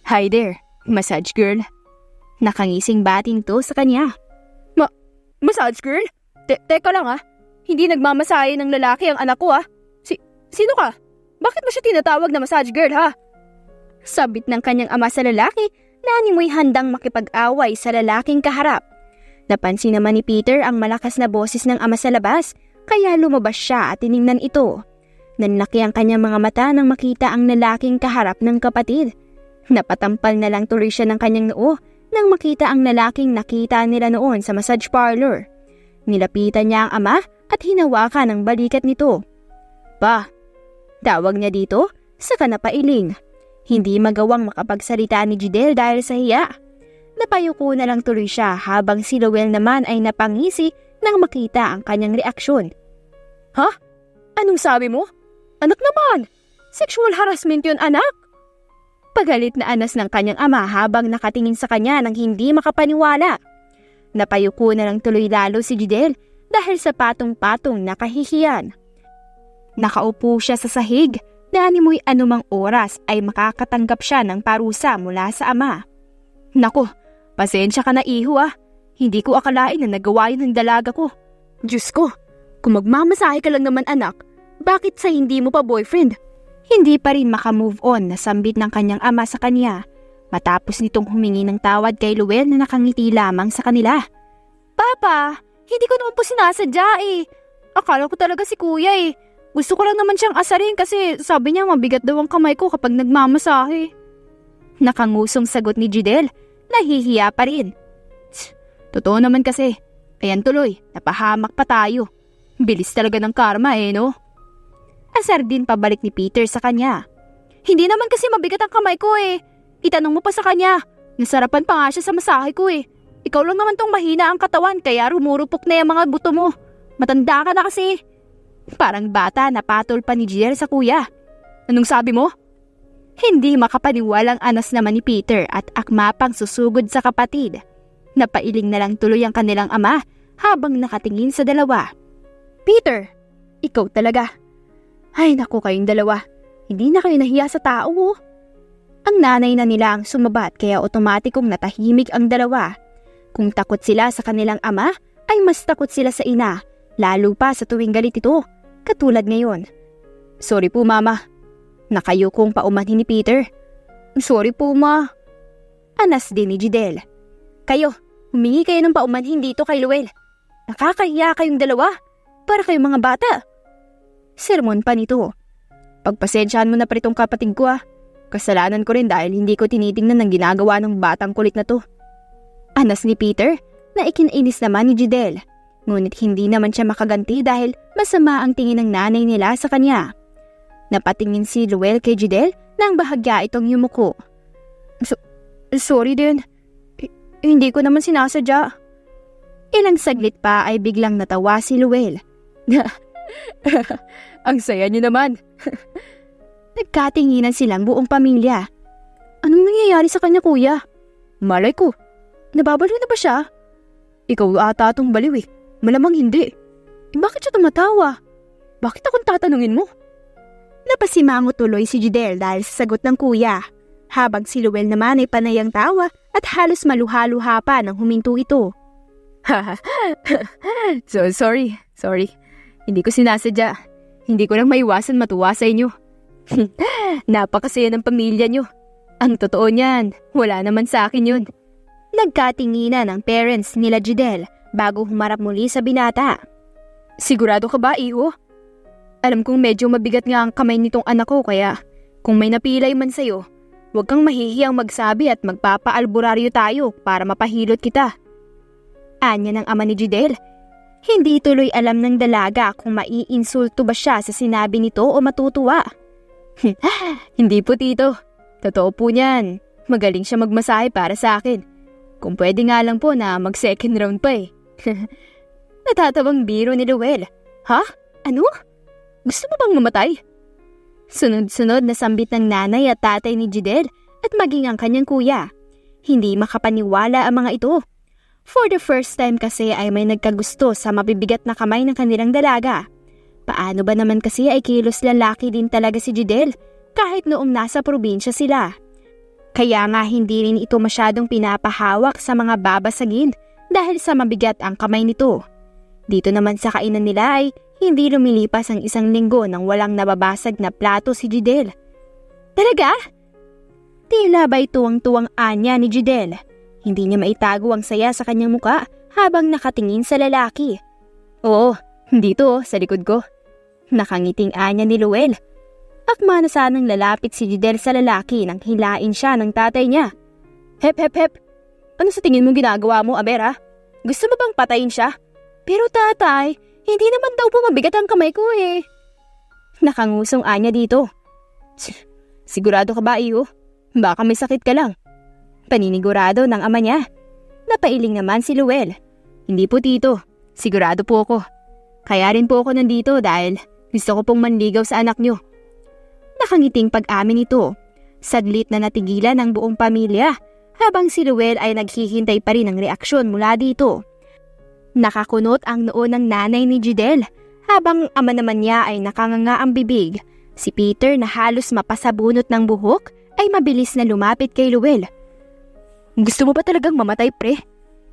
[SPEAKER 1] Hi there, massage girl. Nakangising bating to sa kanya. Massage girl? Teka lang Hindi nagmamasahe ng lalaki ang anak ko Sino ka? Bakit mo siya tinatawag na massage girl Sabit ng kanyang ama sa lalaki na animoy handang makipag-away sa lalaking kaharap. Napansin naman ni Peter ang malakas na boses ng ama sa labas, kaya lumabas siya at tiningnan ito. Nanlaki ang kanyang mga mata nang makita ang lalaking kaharap ng kapatid. Napatampal na lang tuloy siya ng kanyang noo nang makita ang lalaking nakita nila noon sa massage parlor. Nilapitan niya ang ama at hinawakan ang balikat nito. Pa, tawag niya dito, saka napailing. Hindi magawang makapagsalita ni Jidel dahil sa hiya. Napayuko na lang tuloy siya habang si Lowell naman ay napangisi nang makita ang kanyang reaksyon. Ha? Anong sabi mo? Anak naman! Sexual harassment yun, anak! Pagalit na anas ng kanyang ama habang nakatingin sa kanya nang hindi makapaniwala. Napayuko na lang tuloy lalo si Jidel dahil sa patong-patong na kahihiyan. Nakaupo siya sa sahig na animoy anumang oras ay makakatanggap siya ng parusa mula sa ama. Naku, pasensya ka na iho Hindi ko akalain na nagawa yun ng dalaga ko. Diyos ko, kung magmamasahe ka lang naman anak, bakit sa hindi mo pa boyfriend? Hindi pa rin makamove on na sambit ng kanyang ama sa kanya. Matapos nitong humingi ng tawad kay Lowell na nakangiti lamang sa kanila. Papa, hindi ko naman po sinasadya Akala ko talaga si kuya
[SPEAKER 2] Gusto ko lang naman siyang asarin kasi sabi niya mabigat daw ang kamay ko kapag nagmamasahe.
[SPEAKER 1] Nakangusong sagot ni Jidel. Nahihiya pa rin.
[SPEAKER 2] Totoo naman kasi. Ayan tuloy, napahamak pa tayo. Bilis talaga ng karma no?
[SPEAKER 1] Asar din pabalik ni Peter sa kanya.
[SPEAKER 2] Hindi naman kasi mabigat ang kamay ko Itanong mo pa sa kanya. Nasarapan pa nga siya sa masahe ko Ikaw lang naman tong mahina ang katawan kaya rumurupok na yung mga buto mo. Matanda ka na kasi.
[SPEAKER 1] Parang bata na patol pa ni Jidel sa kuya.
[SPEAKER 2] Anong sabi mo?
[SPEAKER 1] Hindi makapaniwalang anas naman ni Peter at akma pang susugod sa kapatid. Napailing na lang tuloy ang kanilang ama habang nakatingin sa dalawa.
[SPEAKER 2] Peter, ikaw talaga.
[SPEAKER 1] Ay naku kayong dalawa, hindi na kayo nahiya sa tao Ang nanay na nila ang sumabat kaya otomatikong natahimik ang dalawa. Kung takot sila sa kanilang ama, ay mas takot sila sa ina, lalo pa sa tuwing galit ito, katulad ngayon.
[SPEAKER 2] Sorry po mama,
[SPEAKER 1] nakayukong paumanhin ni Peter.
[SPEAKER 2] Sorry po ma.
[SPEAKER 1] Anas din ni Jidel. Kayo, humingi kayo ng paumanhin dito kay Luel. Nakakahiya kayong dalawa, para kayong mga bata. Sermon pa nito.
[SPEAKER 2] Pagpasensyahan mo na pritong kapatid ko Kasalanan ko rin dahil hindi ko tinitingnan ang ginagawa ng batang kulit na to.
[SPEAKER 1] Anas ni Peter na ikinainis naman ni Jidel. Ngunit hindi naman siya makaganti dahil masama ang tingin ng nanay nila sa kanya. Napatingin si Luel kay Jidel nang bahagya itong yumuko.
[SPEAKER 2] Sorry din. Hindi ko naman sinasadya.
[SPEAKER 1] Ilang saglit pa ay biglang natawa si Luel.
[SPEAKER 2] Ang saya niyo naman.
[SPEAKER 1] Nagkatinginan silang buong pamilya.
[SPEAKER 2] Anong nangyayari sa kanya kuya? Malay ko. Nababaliw na ba siya? Ikaw ata atong baliw Malamang hindi. Bakit siya tumatawa? Bakit akong tatanungin mo?
[SPEAKER 1] Napasimango tuloy si Jidel dahil sa sagot ng kuya. Habang si Luel naman ay panayang tawa at halos maluha-luha pa nang huminto ito.
[SPEAKER 2] Sorry. Hindi ko sinasadya. Hindi ko lang maiwasan matuwa sa inyo. Napakasaya ng pamilya nyo. Ang totoo niyan, wala naman sa akin yun.
[SPEAKER 1] Nagkatinginan ang parents nila Jidel bago humarap muli sa binata.
[SPEAKER 2] Sigurado ka ba, iho? Alam kong medyo mabigat nga ang kamay nitong anak ko kaya kung may napilay man sa'yo, huwag kang mahihiyang magsabi at magpapaalburaryo tayo para mapahilot kita.
[SPEAKER 1] Anya ng ama ni Jidel. Hindi tuloy alam ng dalaga kung maiinsulto ba siya sa sinabi nito o matutuwa.
[SPEAKER 2] Hindi po tito. Totoo po niyan. Magaling siya magmasahe para sa akin. Kung pwede nga lang po na mag-second round pa
[SPEAKER 1] Natatabang biro ni Luel. Ha? Ano?
[SPEAKER 2] Gusto mo bang mamatay?
[SPEAKER 1] Sunod-sunod na sambit ng nanay at tatay ni Jidel at maging ang kanyang kuya. Hindi makapaniwala ang mga ito. For the first time kasi ay may nagkagusto sa mabibigat na kamay ng kanilang dalaga. Paano ba naman kasi ay kilos lalaki din talaga si Jidel kahit noong nasa probinsya sila. Kaya nga hindi rin ito masyadong pinapahawak sa mga babasagin dahil sa mabigat ang kamay nito. Dito naman sa kainan nila ay hindi lumilipas ang 1 linggo nang walang nababasag na plato si Jidel. Talaga? Tila ba'y tuwang-tuwang anya ni Jidel. Hindi niya maitago ang saya sa kanyang muka habang nakatingin sa lalaki.
[SPEAKER 2] Oo, dito sa likod ko.
[SPEAKER 1] Nakangiting anya ni Luel. Akma na sanang lalapit si Jidel sa lalaki nang hilain siya ng tatay niya.
[SPEAKER 2] Hep. Ano sa tingin mo ginagawa mo, Aber Gusto mo bang patayin siya?
[SPEAKER 1] Pero tatay, hindi naman daw po mabigat ang kamay ko Nakangusong anya dito.
[SPEAKER 2] Sigurado ka ba, iho? Baka may sakit ka lang.
[SPEAKER 1] Paninigurado ng ama niya. Napailing naman si Luel.
[SPEAKER 2] Hindi po tito, sigurado po ako. Kaya rin po ako nandito dahil gusto ko pong manligaw sa anak nyo.
[SPEAKER 1] Nakangiting pag-amin ito. Saglit na natigilan ang buong pamilya habang si Luel ay naghihintay pa rin ng reaksyon mula dito. Nakakunot ang noo ng nanay ni Jidel habang ama naman niya ay nakanganga ang bibig. Si Peter na halos mapasabunot ng buhok ay mabilis na lumapit kay Luel.
[SPEAKER 2] Gusto mo ba talagang mamatay, pre?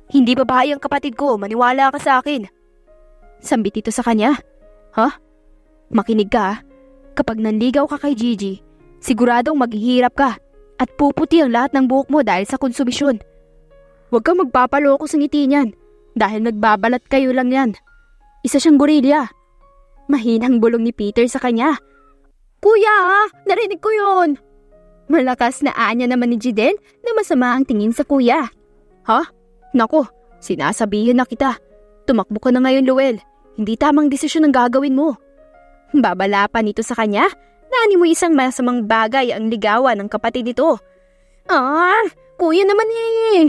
[SPEAKER 2] Hindi babae ang kapatid ko, maniwala ka sa akin.
[SPEAKER 1] Sambit ito sa kanya.
[SPEAKER 2] Ha? Makinig ka Kapag nanligaw ka kay Gigi, siguradong maghihirap ka at puputi ang lahat ng buhok mo dahil sa konsumisyon. Huwag kang magpapaloko sa ngiti niyan dahil nagbabalat kayo lang yan. Isa siyang gorilya. Mahinang bulong ni Peter sa kanya. Kuya, narinig ko yun! Malakas na anya naman ni Jidel na masama ang tingin sa kuya. Ha? Nako, sinasabihin na kita. Tumakbo ka na ngayon, Luel. Hindi tamang desisyon ang gagawin mo. Babala pa nito sa kanya na mo isang masamang bagay ang ligawan ng kapatid nito. Kuya naman eh.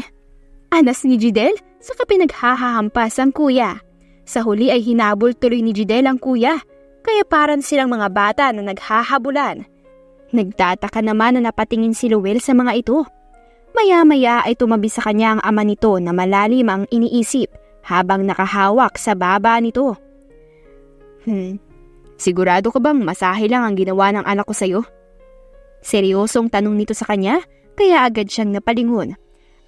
[SPEAKER 2] Anas ni Jidel saka pinaghahahampas ang kuya. Sa huli ay hinabol tuloy ni Jidel ang kuya. Kaya parang silang mga bata na naghahabulan. Nagtataka naman na napatingin si Luel sa mga ito. Maya-maya ay tumabi sa kanya ang ama nito na malalim ang iniisip habang nakahawak sa baba nito. Sigurado ka bang masahe lang ang ginawa ng anak ko sa'yo? Seryosong tanong nito sa kanya kaya agad siyang napalingon.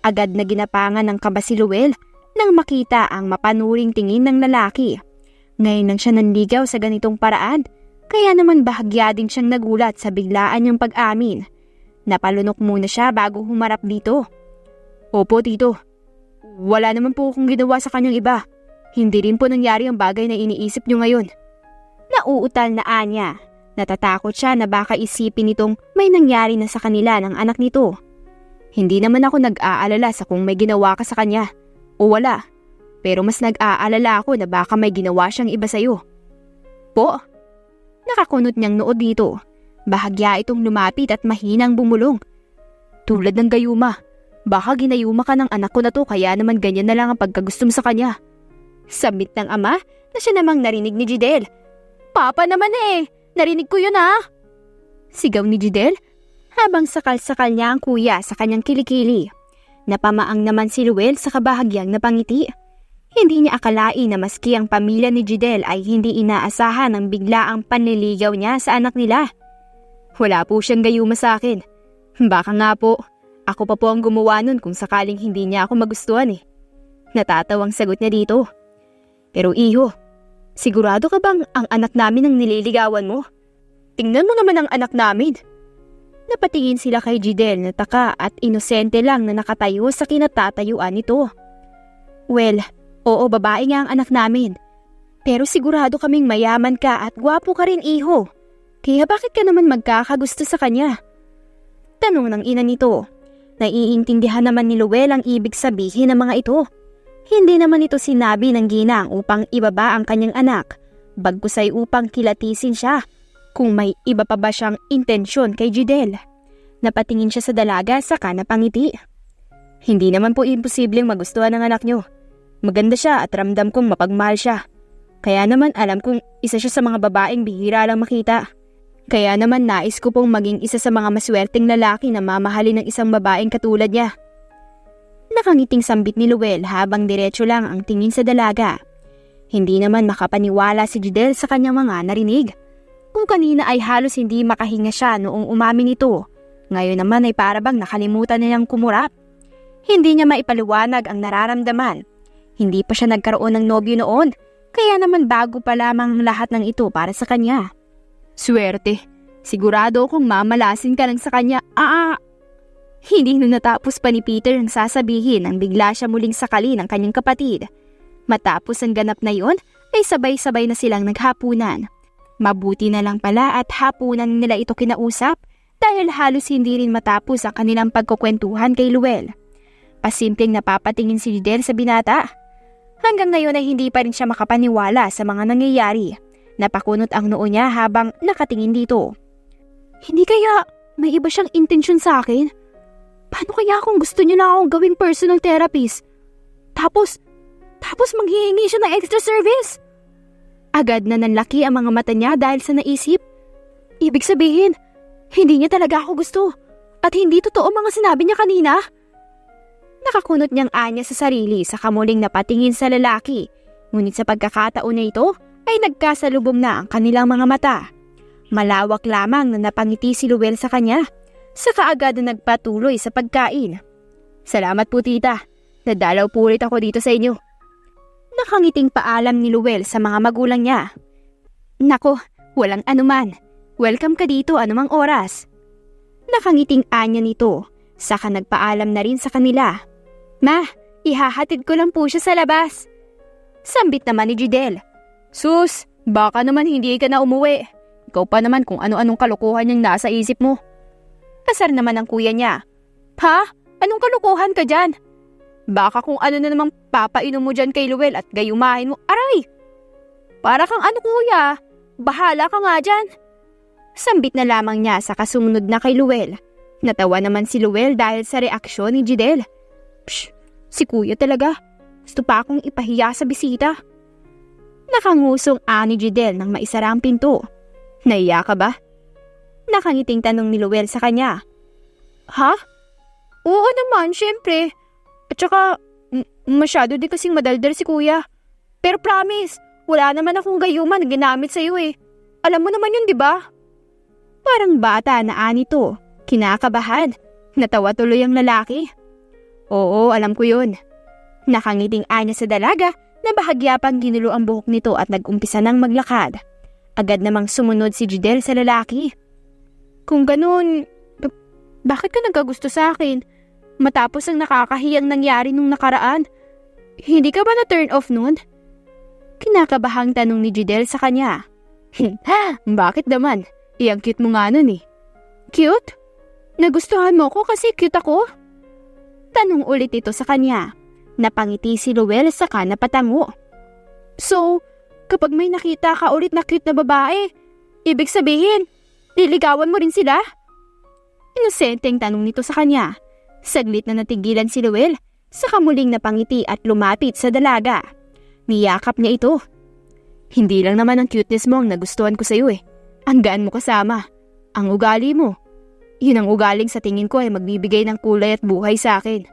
[SPEAKER 2] Agad na ginapangan ng kaba si Luel nang makita ang mapanuring tingin ng lalaki. Ngayon nang siya nanligaw sa ganitong paraan, kaya naman bahagya din siyang nagulat sa biglaan niyang pag-amin. Napalunok muna siya bago humarap dito. Opo, tito. Wala naman po akong ginawa sa kanyang iba. Hindi rin po nangyari ang bagay na iniisip niyo ngayon. Nauutal na anya. Natatakot siya na baka isipin nitong may nangyari na sa kanila ng anak nito. Hindi naman ako nag-aalala sa kung may ginawa ka sa kanya o wala. Pero mas nag-aalala ako na baka may ginawa siyang iba sa'yo. Po? Nakakunot niyang noo dito. Bahagya itong lumapit at mahinang bumulong. Tulad ng gayuma. Baka ginayuma ka ng anak ko na to kaya naman ganyan na lang ang pagkagusto mo sa kanya. Sabit ng ama na siya namang narinig ni Jidel. Papa naman eh! Narinig ko yun ah! Sigaw ni Jidel habang sakal-sakal niya ang kuya sa kanyang kilikili. Napamaang naman si Luel sa kabahagyang napangiti. Hindi niya akalain na maski ang pamilya ni Jidel ay hindi inaasahan ang biglaang panliligaw niya sa anak nila. Wala po siyang gayuma sa akin. Baka nga po, ako pa po ang gumawa nun kung sakaling hindi niya ako magustuhan eh. Natatawang sagot niya dito. Pero iho, sigurado ka bang ang anak namin ang nililigawan mo? Tingnan mo naman ang anak namin. Napatingin sila kay Jidel na taka at inosente lang na nakatayo sa kinatatayuan nito. Well, oo, babae nga ang anak namin. Pero sigurado kaming mayaman ka at gwapo ka rin, iho. Kaya bakit ka naman magkakagusto sa kanya? Tanong ng ina nito. Naiintindihan naman ni Luel ang ibig sabihin ng mga ito. Hindi naman ito sinabi ng ginang upang ibaba ang kanyang anak, bagkus ay upang kilatisin siya kung may iba pa ba siyang intensyon kay Jidel. Napatingin siya sa dalaga saka napangiti. Hindi naman po imposibleng magustuhan ng anak niyo. Maganda siya at ramdam kong mapagmahal siya. Kaya naman alam kong isa siya sa mga babaeng bihira lang makita. Kaya naman nais ko pong maging isa sa mga maswerteng lalaki na mamahalin ng isang babaeng katulad niya. Nakangiting sambit ni Luel habang diretso lang ang tingin sa dalaga. Hindi naman makapaniwala si Jidel sa kanyang mga narinig. Kung kanina ay halos hindi makahinga siya noong umamin ito, ngayon naman ay parabang nakalimutan niyang kumurap. Hindi niya maipaliwanag ang nararamdaman. Hindi pa siya nagkaroon ng nobyo noon, kaya naman bago pa lamang lahat ng ito para sa kanya. Swerte, sigurado kung mamalasin ka lang sa kanya. Hindi na natapos pa ni Peter ang sasabihin nang bigla siya muling sakali ng kanyang kapatid. Matapos ang ganap na yon, ay sabay-sabay na silang naghapunan. Mabuti na lang pala at hapunan nila ito kinausap dahil halos hindi rin matapos ang kanilang pagkukwentuhan kay Luel. Pasimpleng napapatingin si Jidel sa binata. Hanggang ngayon ay hindi pa rin siya makapaniwala sa mga nangyayari. Napakunot ang noo niya habang nakatingin dito. Hindi kaya may iba siyang intensyon sa akin? Paano kaya kung gusto niyo na akong gawing personal therapist? Tapos manghihingi siya ng extra service? Agad na nanlaki ang mga mata niya dahil sa naisip. Ibig sabihin, hindi niya talaga ako gusto. At hindi totoo mga sinabi niya kanina. Nakakunot niyang anya sa sarili sa kamuling napatingin sa lalaki. Ngunit sa pagkakataon na ito, ay nagkasalubong na ang kanilang mga mata. Malawak lamang na napangiti si Luel sa kanya. Saka agad na nagpatuloy sa pagkain. Salamat po tita, nadalaw po ulit ako dito sa inyo. Nakangiting paalam ni Luel sa mga magulang niya. Nako, walang anuman. Welcome ka dito anumang oras. Nakangiting anya nito, saka nagpaalam na rin sa kanila. Ma, ihahatid ko lang po siya sa labas. Sambit naman ni Jidel. Sus, Baka naman hindi ka na umuwi. Ikaw pa naman kung ano-anong kalokohan yung nasa isip mo.
[SPEAKER 1] Asar naman ang kuya niya.
[SPEAKER 2] Ha? Anong kalokohan ka dyan? Baka kung ano na namang papainom mo dyan kay Luel at gayumahin mo. Aray! Para kang ano kuya? Bahala ka nga dyan.
[SPEAKER 1] Sambit na lamang niya sa kasumunod na kay Luel. Natawa naman si Luel dahil sa reaksyon ni Jidel. Psh! Si kuya talaga. Gusto pa akong ipahiya sa bisita. Nakangusong ani Jidel nang maisara ang pinto. Naiya ka ba? Nakangiting tanong ni Luel sa kanya.
[SPEAKER 2] Ha? Oo naman, syempre. At saka, masyado din kasing madaldal si kuya. Pero promise, wala naman akong gayuman na ginamit sa'yo eh. Alam mo naman yun, di ba?
[SPEAKER 1] Parang bata na ani to. Kinakabahan. Natawa tuloy ang lalaki. Oo, alam ko yun. Nakangiting anya sa dalaga na bahagya pang ginulo ang buhok nito at nag-umpisa ng maglakad. Agad namang sumunod si Jidel sa lalaki.
[SPEAKER 2] Kung ganun, bakit ka nagkagusto sa akin? Matapos ang nakakahiyang nangyari nung nakaraan, hindi ka ba na-turn off nun?
[SPEAKER 1] Kinakabahang tanong ni Jidel sa kanya.
[SPEAKER 2] Bakit naman? Iyang cute mo nga nun eh.
[SPEAKER 1] Cute? Nagustuhan mo ko kasi cute ako? Tanong ulit ito sa kanya. Napangiti si Luel saka napatango.
[SPEAKER 2] So, kapag may nakita ka ulit na cute na babae, ibig sabihin, liligawan mo rin sila?
[SPEAKER 1] Inosenteng tanong nito sa kanya. Saglit na natigilan si Luel, saka muling napangiti at lumapit sa dalaga. Niyakap niya ito. Hindi lang naman ang cuteness mo ang nagustuhan ko sa iyo eh. Ang gaan mo kasama. Ang ugali mo. Yun ang ugaling sa tingin ko ay magbibigay ng kulay at buhay sa akin.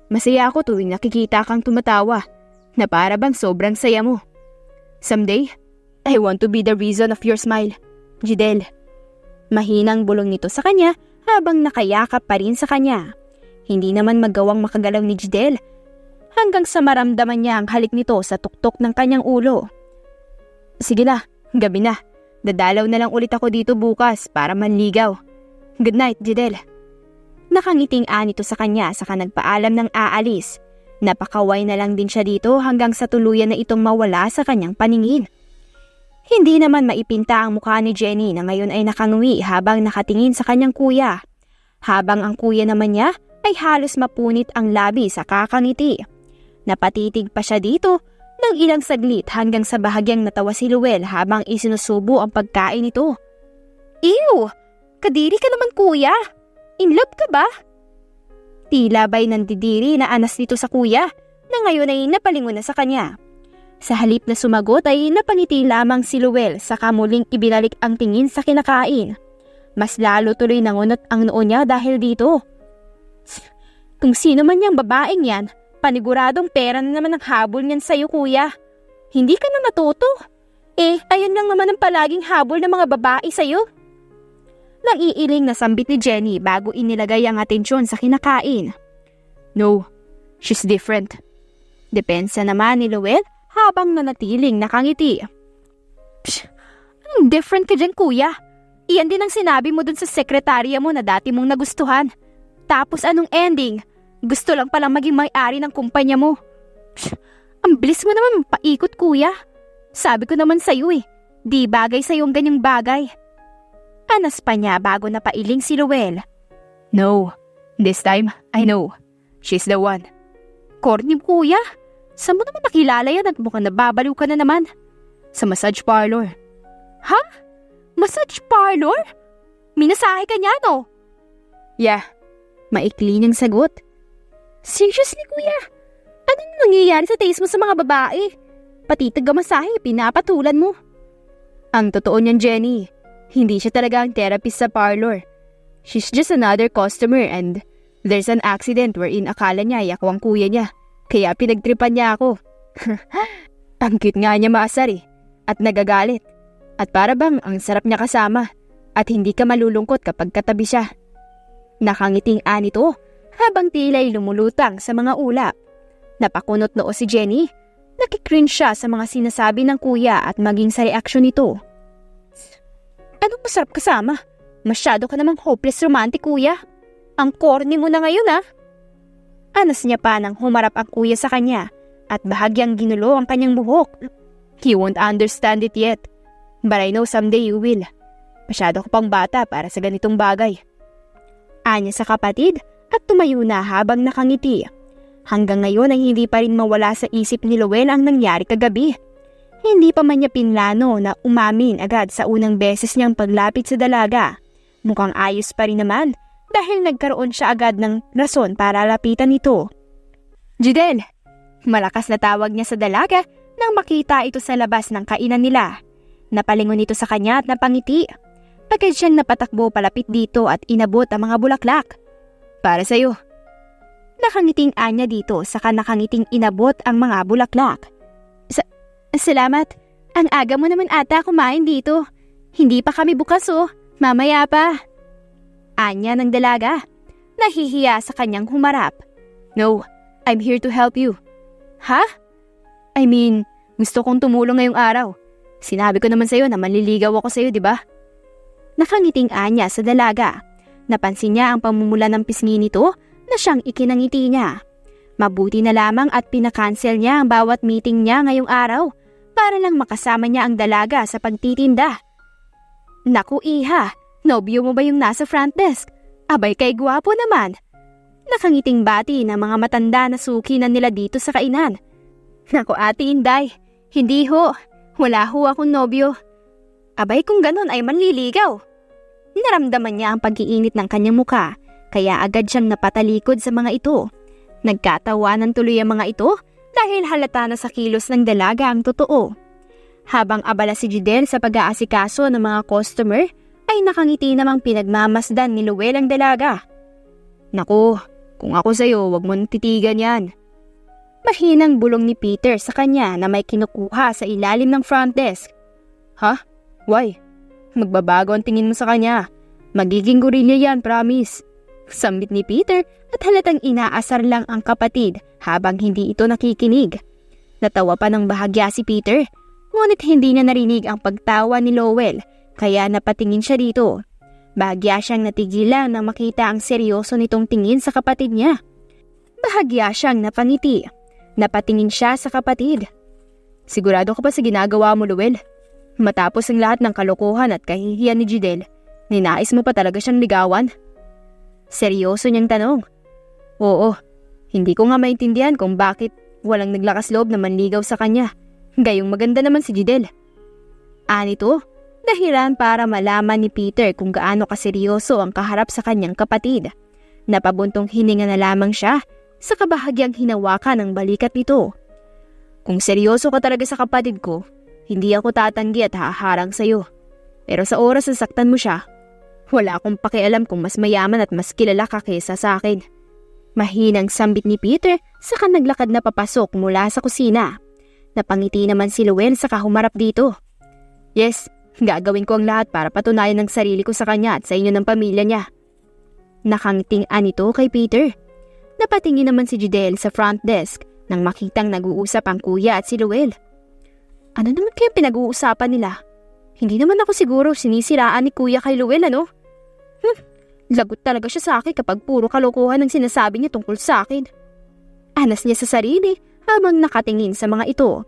[SPEAKER 1] Masaya ako tuwing nakikita kang tumatawa, na para bang sobrang saya mo. Someday, I want to be the reason of your smile, Jidel. Mahinang bulong nito sa kanya habang nakayakap pa rin sa kanya. Hindi naman magawang makagalaw ni Jidel hanggang sa maramdaman niya ang halik nito sa tuktok ng kanyang ulo. Sige na, gabi na. Dadalaw na lang ulit ako dito bukas para manligaw. Good night, Jidel. Nakangiting nito sa kanya saka nagpaalam ng aalis. Napakaway na lang din siya dito hanggang sa tuluyan na itong mawala sa kanyang paningin. Hindi naman maipinta ang mukha ni Jenny na ngayon ay nakanguwi habang nakatingin sa kanyang kuya. Habang ang kuya naman niya ay halos mapunit ang labi sa kakangiti. Napatitig pa siya dito ng ilang saglit hanggang sa bahagyang natawa si Luel habang isinusubo ang pagkain nito. Ew! Kadiri ka naman kuya! In love ka ba? Tila ba'y nandidiri na anas nito sa kuya na ngayon ay napalingon na sa kanya. Sa halip na sumagot ay napangiti lamang si Luel saka muling ibinalik ang tingin sa kinakain. Mas lalo tuloy nangunot ang noo niya dahil dito. Kung sino man niyang babaeng yan, paniguradong pera na naman ang habol niyan sa'yo kuya. Hindi ka na natuto. Ayun lang naman ang palaging habol ng mga babae sa'yo. Nang-iiling na sambit ni Jenny bago inilagay ang atensyon sa kinakain. No, she's different. Depensa naman ni Luel habang nanatiling nakangiti. Psh, anong different ka dyan kuya? Iyan din ang sinabi mo dun sa sekretarya mo na dati mong nagustuhan. Tapos anong ending? Gusto lang palang maging may-ari ng kumpanya mo. Psh, ang bilis mo naman paikot kuya. Sabi ko naman sa'yo di bagay sa'yo ang ganyang bagay. Anas pa niya bago napailing si Luel. No, this time I know. She's the one. Corny kuya, saan mo naman nakilala yan at mukhang nababaliw ka na naman? Sa massage parlor. Ha? Massage parlor? Minasahe ka niya no? Yeah, maikli niyang sagot. Seriously kuya, anong nangyayari sa taste mo sa mga babae? Pati taga-masahe, pinapatulan mo. Ang totoo niyan Jenny, hindi siya talaga ang therapist sa parlor. She's just another customer and there's an accident wherein akala niya ay ako ang kuya niya. Kaya pinagtripan niya ako. Ang cute nga niya maasar at nagagalit. At para bang ang sarap niya kasama at hindi ka malulungkot kapag katabi siya. Nakangiting nito habang tila'y lumulutang sa mga ulap. Napakunot noo si Jenny. Nakikringe siya sa mga sinasabi ng kuya at maging sa reaksyon nito. Anong masarap kasama? Masyado ka namang hopeless romantic kuya. Ang corny mo na ngayon Anas niya pa nang humarap ang kuya sa kanya at bahagyang ginulo ang kanyang buhok.
[SPEAKER 2] You won't understand it yet. But I know someday you will. Masyado ko pang bata para sa ganitong bagay.
[SPEAKER 1] Anya sa kapatid at tumayo na habang nakangiti. Hanggang ngayon ay hindi pa rin mawala sa isip ni Lowell ang nangyari kagabi. Hindi pa man niya pinlano na umamin agad sa unang beses niyang paglapit sa dalaga. Mukhang ayos pa rin naman dahil nagkaroon siya agad ng rason para lapitan ito.
[SPEAKER 2] Jidel!
[SPEAKER 1] Malakas na tawag niya sa dalaga nang makita ito sa labas ng kainan nila. Napalingon ito sa kanya at napangiti. Agad siyang napatakbo palapit dito at inabot ang mga bulaklak.
[SPEAKER 2] Para sa'yo.
[SPEAKER 1] Nakangiting Anya dito saka nakangiting inabot ang mga bulaklak. Salamat. Ang aga mo naman ata kumain dito. Hindi pa kami bukas oh. Mamaya pa. Anya ng dalaga. Nahihiya sa kanyang humarap.
[SPEAKER 2] No, I'm here to help you.
[SPEAKER 1] Ha?
[SPEAKER 2] I mean, gusto kong tumulong ngayong araw. Sinabi ko naman sa'yo na manliligaw ako sa'yo, di ba?
[SPEAKER 1] Nakangiting Anya sa dalaga. Napansin niya ang pamumula ng pisngi nito na siyang ikinangiti niya. Mabuti na lamang at pinakancel niya ang bawat meeting niya ngayong araw para lang makasama niya ang dalaga sa pagtitinda. Naku iha, nobyo mo ba yung nasa front desk? Abay kay gwapo naman. Nakangiting bati ng mga matanda na suki na nila dito sa kainan. Naku ate Inday, hindi ho. Wala ho akong nobyo. Abay kung ganon ay manliligaw. Naramdaman niya ang pag-iinit ng kanyang muka. Kaya agad siyang napatalikod sa mga ito. Nagkatawanan tuloy ang mga ito dahil halata na sa kilos ng dalaga ang totoo. Habang abala si Jidel sa pag-aasikaso ng mga customer, ay nakangiti namang pinagmamasdan ni Lowell ang dalaga.
[SPEAKER 2] Naku, kung ako sa'yo, wag mo nang titigan yan.
[SPEAKER 1] Mahinang bulong ni Peter sa kanya na may kinukuha sa ilalim ng front desk.
[SPEAKER 2] Ha? Why? Magbabago ang tingin mo sa kanya. Magiging gorilla yan, promise.
[SPEAKER 1] Sambit ni Peter at halatang inaasar lang ang kapatid habang hindi ito nakikinig. Natawa pa ng bahagya si Peter, ngunit hindi niya narinig ang pagtawa ni Lowell kaya napatingin siya dito. Bahagya siyang natigilan nang makita ang seryoso nitong tingin sa kapatid niya. Bahagya siyang napangiti. Napatingin siya sa kapatid.
[SPEAKER 2] Sigurado ka pa sa ginagawa mo, Lowell? Matapos ang lahat ng kalokohan at kahihiyan ni Jidel, ninais mo pa talaga siyang ligawan?
[SPEAKER 1] Seryoso niyang tanong.
[SPEAKER 2] Oo, hindi ko nga maintindihan kung bakit walang naglakas loob na manligaw sa kanya. Gayong maganda naman si Jidel.
[SPEAKER 1] Anito, dahilan para malaman ni Peter kung gaano kaseryoso ang kaharap sa kanyang kapatid. Napabuntong hininga na lamang siya sa kabahagyang hinawakan ng balikat nito.
[SPEAKER 2] Kung seryoso ka talaga sa kapatid ko, hindi ako tatanggi at haharang sa'yo. Pero sa oras na saktan mo siya, wala akong pakialam kung mas mayaman at mas kilala ka kaysa sa akin.
[SPEAKER 1] Mahinang sambit ni Peter saka naglakad na papasok mula sa kusina. Napangiti naman si Lowell saka humarap dito.
[SPEAKER 2] Yes, gagawin ko ang lahat para patunayan ng sarili ko sa kanya at sa inyo ng pamilya niya.
[SPEAKER 1] Nakangiting anito kay Peter. Napatingin naman si Jidel sa front desk nang makitang nag-uusap ang kuya at si Lowell. Ano naman kayang pinag-uusapan nila? Hindi naman ako siguro sinisiraan ni kuya kay Lowell ano? Lagot talaga siya sa akin kapag puro kalokohan ang sinasabi niya tungkol sa akin. Anas niya sa sarili habang nakatingin sa mga ito.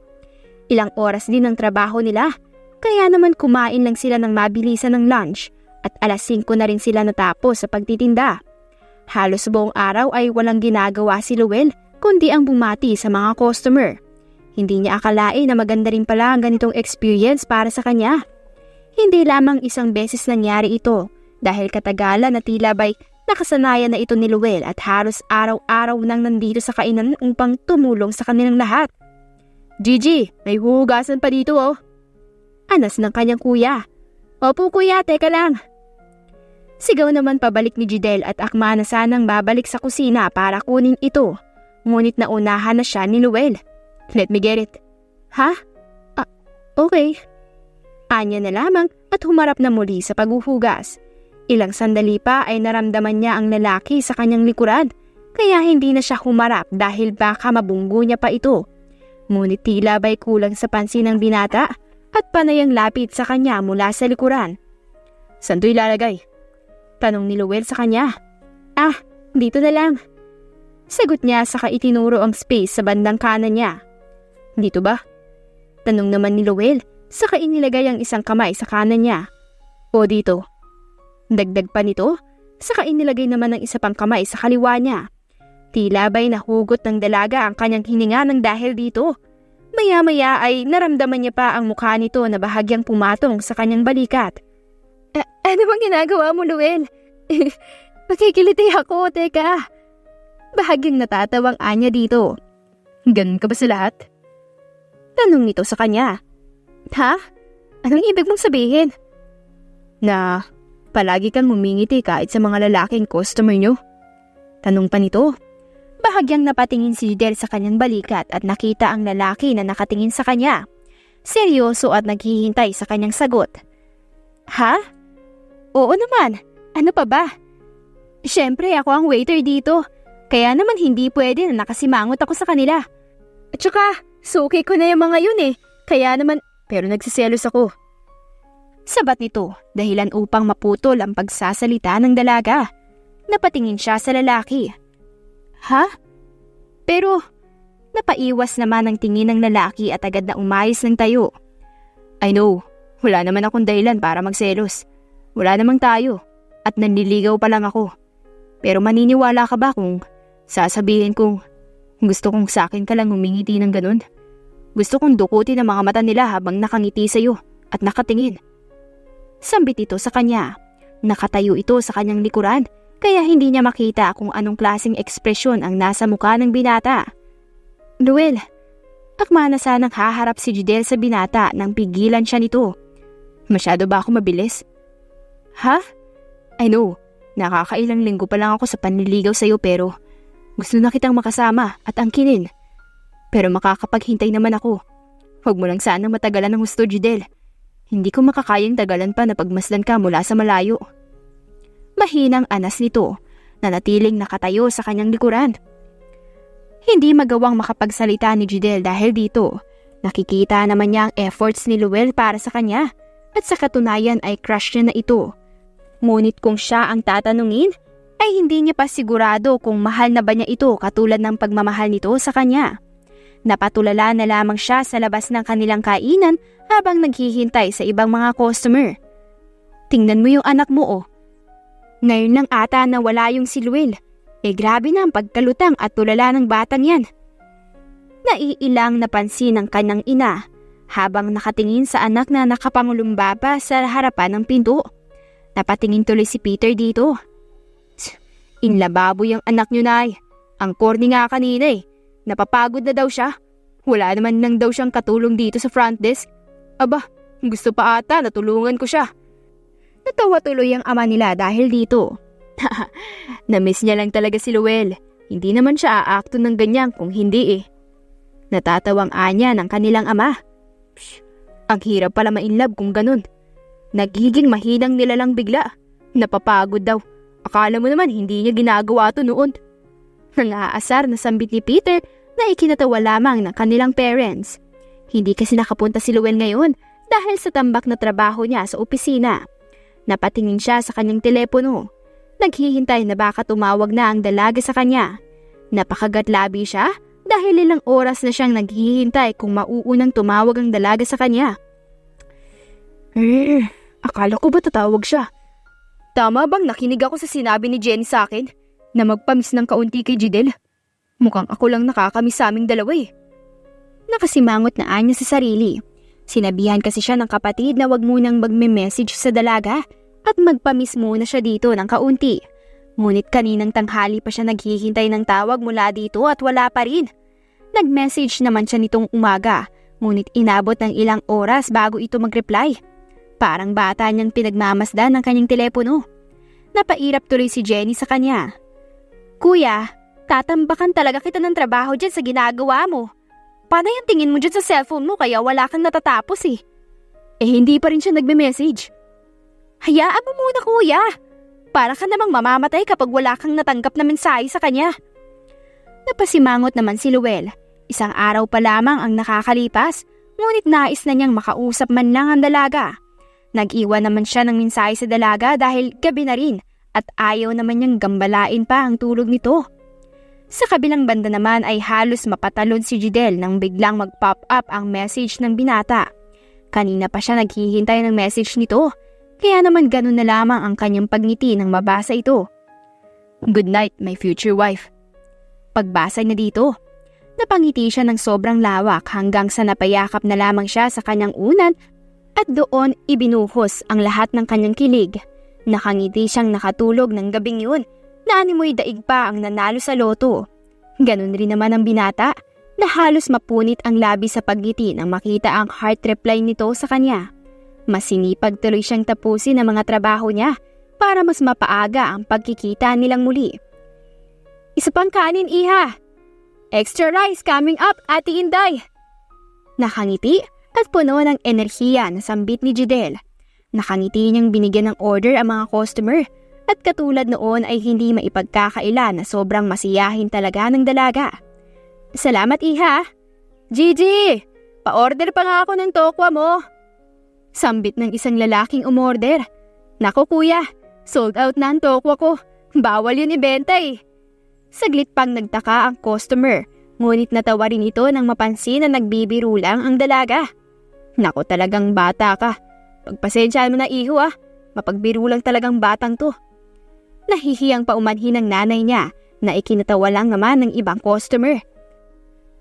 [SPEAKER 1] Ilang oras din ang trabaho nila, kaya naman kumain lang sila ng mabilisan ng lunch at alas 5 na rin sila natapos sa pagtitinda. Halos buong araw ay walang ginagawa si Lowell kundi ang bumati sa mga customer. Hindi niya akalain na maganda rin pala ang ganitong experience para sa kanya. Hindi lamang isang beses nangyari ito dahil katagalan na tila ba'y nakasanayan na ito ni Lowell at halos araw-araw nang nandito sa kainan upang tumulong sa kanilang lahat.
[SPEAKER 2] Gigi, may huhugasan pa dito oh.
[SPEAKER 1] Anas ng kanyang kuya. Opo kuya, teka lang. Sigaw naman pabalik ni Jidel at akma na sanang babalik sa kusina para kunin ito. Ngunit naunahan na siya ni Lowell.
[SPEAKER 2] Let me get it.
[SPEAKER 1] Ha? Okay. Anya na lamang at humarap na muli sa paghuhugas. Ilang sandali pa ay naramdaman niya ang lalaki sa kanyang likuran, kaya hindi na siya humarap dahil baka mabunggo niya pa ito. Ngunit tila ba'y kulang sa pansin ng binata at panayang lapit sa kanya mula sa likuran.
[SPEAKER 2] Saan to ilalagay?
[SPEAKER 1] Tanong ni Lowell sa kanya. Dito na lang. Sagot niya saka itinuro ang space sa bandang kanan niya.
[SPEAKER 2] Dito ba?
[SPEAKER 1] Tanong naman ni Luel, saka inilagay ang isang kamay sa kanan niya. O dito. Dagdag pa nito, saka inilagay naman ang isa pang kamay sa kaliwa niya. Tila ba'y nahugot ng dalaga ang kanyang hininga ng dahil dito. Maya-maya ay naramdaman niya pa ang mukha nito na bahagyang pumatong sa kanyang balikat. Ano bang ginagawa mo, Luel? Makikiliti ako, teka. Bahagyang natatawang anya dito. Ganun ka ba sa lahat? Tanong nito sa kanya. Ha? Anong ibig mong sabihin? Na palagi kang humingiti kahit sa mga lalaking customer nyo? Tanong pa nito. Bahagyang napatingin si Jidel sa kanyang balikat at nakita ang lalaki na nakatingin sa kanya. Seryoso at naghihintay sa kanyang sagot. Ha? Oo naman. Ano pa ba? Siyempre ako ang waiter dito. Kaya naman hindi pwede na nakasimangot ako sa kanila. At saka, suki ko na yung mga yun eh. Kaya naman, pero nagsiselos ako. Sabat nito, dahilan upang maputol ang pagsasalita ng dalaga. Napatingin siya sa lalaki. Ha? Pero, napaiwas naman ang tingin ng lalaki at agad na umayos ng tayo. I know, wala naman akong dahilan para magselos. Wala namang tayo, at nanliligaw pa lang ako. Pero maniniwala ka ba kung sasabihin kong gusto kong sa akin ka lang humingiti ng ganun? Gusto kong dukutin ang mga mata nila habang nakangiti sa'yo at nakatingin. Sambit ito sa kanya. Nakatayo ito sa kanyang likuran. Kaya hindi niya makita kung anong klaseng ekspresyon ang nasa mukha ng binata. Luel, akma na sanang haharap si Jidel sa binata nang pigilan siya nito. Masyado ba ako mabilis? Ha? I know, nakakailang linggo pa lang ako sa panliligaw sa'yo pero gusto na kitang makasama at angkinin. Pero makakapaghintay naman ako. Huwag mo lang sanang matagalan ng gusto, Jidel. Hindi ko makakayang tagalan pa na pagmasdan ka mula sa malayo. Mahinang anas nito na natiling nakatayo sa kanyang likuran. Hindi magawang makapagsalita ni Jidel dahil dito. Nakikita naman niya ang efforts ni Luel para sa kanya at sa katunayan ay crush niya na ito. Ngunit kung siya ang tatanungin, ay hindi niya pa sigurado kung mahal na ba niya ito katulad ng pagmamahal nito sa kanya. Napatulala na lamang siya sa labas ng kanilang kainan habang naghihintay sa ibang mga customer. Tingnan mo yung anak mo oh. Ngayon lang ata na wala yung si Luel. Grabe na ang pagkalutang at tulala ng batang yan. Naiilang napansin ng kanyang ina habang nakatingin sa anak na nakapangulumba pa sa harapan ng pinto. Napatingin tuloy si Peter dito. Inlababo yung anak nyo, Nay. Ang corny nga kanina eh. Napapagod na daw siya. Wala naman lang daw siyang katulong dito sa front desk. Aba, gusto pa ata na tulungan ko siya. Natawa tuloy ang ama nila dahil dito. Namiss niya lang talaga si Luel. Hindi naman siya aakto ng ganyan kung hindi eh. Natatawang anya ng kanilang ama. Ang hirap pala ma-inlove kung ganun. Nagiging mahinang nila lang bigla. Napapagod daw. Akala mo naman hindi niya ginagawa to noon. Nangaasar na sambit ni Peter na ikinatawa lamang ng kanilang parents. Hindi kasi nakapunta si Luel ngayon dahil sa tambak na trabaho niya sa opisina. Napatingin siya sa kanyang telepono. Naghihintay na baka tumawag na ang dalaga sa kanya. Napakagatlabi siya dahil ilang oras na siyang naghihintay kung mauunang tumawag ang dalaga sa kanya. Akala ko ba tatawag siya? Tama bang nakinig ako sa sinabi ni Jenny sa akin na magpamis ng kaunti kay Jidel? Mukhang ako lang nakakamiss sa aming dalawa eh. Nakasimangot na anya sa sarili. Sinabihan kasi siya ng kapatid na wag munang magme-message sa dalaga at magpamis muna siya dito ng kaunti. Ngunit kaninang tanghali pa siya naghihintay ng tawag mula dito at wala pa rin. Nag-message naman siya nitong umaga, ngunit inabot ng ilang oras bago ito mag-reply. Parang bata niyang pinagmamasdan ng kanyang telepono. Napairap tuloy si Jenny sa kanya. Kuya, tatambakan talaga kita ng trabaho dyan sa ginagawa mo. Paano yung tingin mo dyan sa cellphone mo kaya wala kang natatapos eh? Hindi pa rin siya nagme-message. Hayaan mo muna kuya. Para ka namang mamamatay kapag wala kang natanggap na mensahe sa kanya. Napasimangot naman si Luel. Isang araw pa lamang ang nakakalipas, ngunit nais na niyang makausap man lang ang dalaga. Nag-iwan naman siya ng mensahe sa dalaga dahil gabi na rin at ayaw naman niyang gambalain pa ang tulog nito. Sa kabilang banda naman ay halos mapatalon si Jidel nang biglang mag-pop up ang message ng binata. Kanina pa siya naghihintay ng message nito, kaya naman ganun na lamang ang kanyang pagngiti nang mabasa ito. Good night, my future wife. Pagbasa niya dito, napangiti siya ng sobrang lawak hanggang sa napayakap na lamang siya sa kanyang unan at doon ibinuhos ang lahat ng kanyang kilig. Nakangiti siyang nakatulog ng gabing yun na animoy daig pa ang nanalo sa loto. Ganun rin naman ang binata na halos mapunit ang labi sa pagngiti nang makita ang heart reply nito sa kanya. Masinipag tuloy siyang tapusin ang mga trabaho niya para mas mapaaga ang pagkikita nilang muli. Isa pang kanin, iha! Extra rice coming up, Ate Inday! Nakangiti at puno ng enerhiya na sambit ni Jidel. Nakangiti niyang binigyan ng order ang mga customer at katulad noon ay hindi maipagkakaila na sobrang masiyahin talaga ng dalaga. Salamat, iha! Gigi! Pa-order pa nga ako ng tokwa mo! Sambit ng isang lalaking umorder. Nako kuya, sold out na ang tokwa ko. Bawal yun ibenta eh. Saglit pang nagtaka ang customer, ngunit natawa rin ito nang mapansin na nagbibiro lang ang dalaga. Nako talagang bata ka. Pagpasensyaan mo na iho ah, mapagbiro lang talagang batang to. Nahihiyang paumanhin ng nanay niya na ikinatawa lang naman ng ibang customer.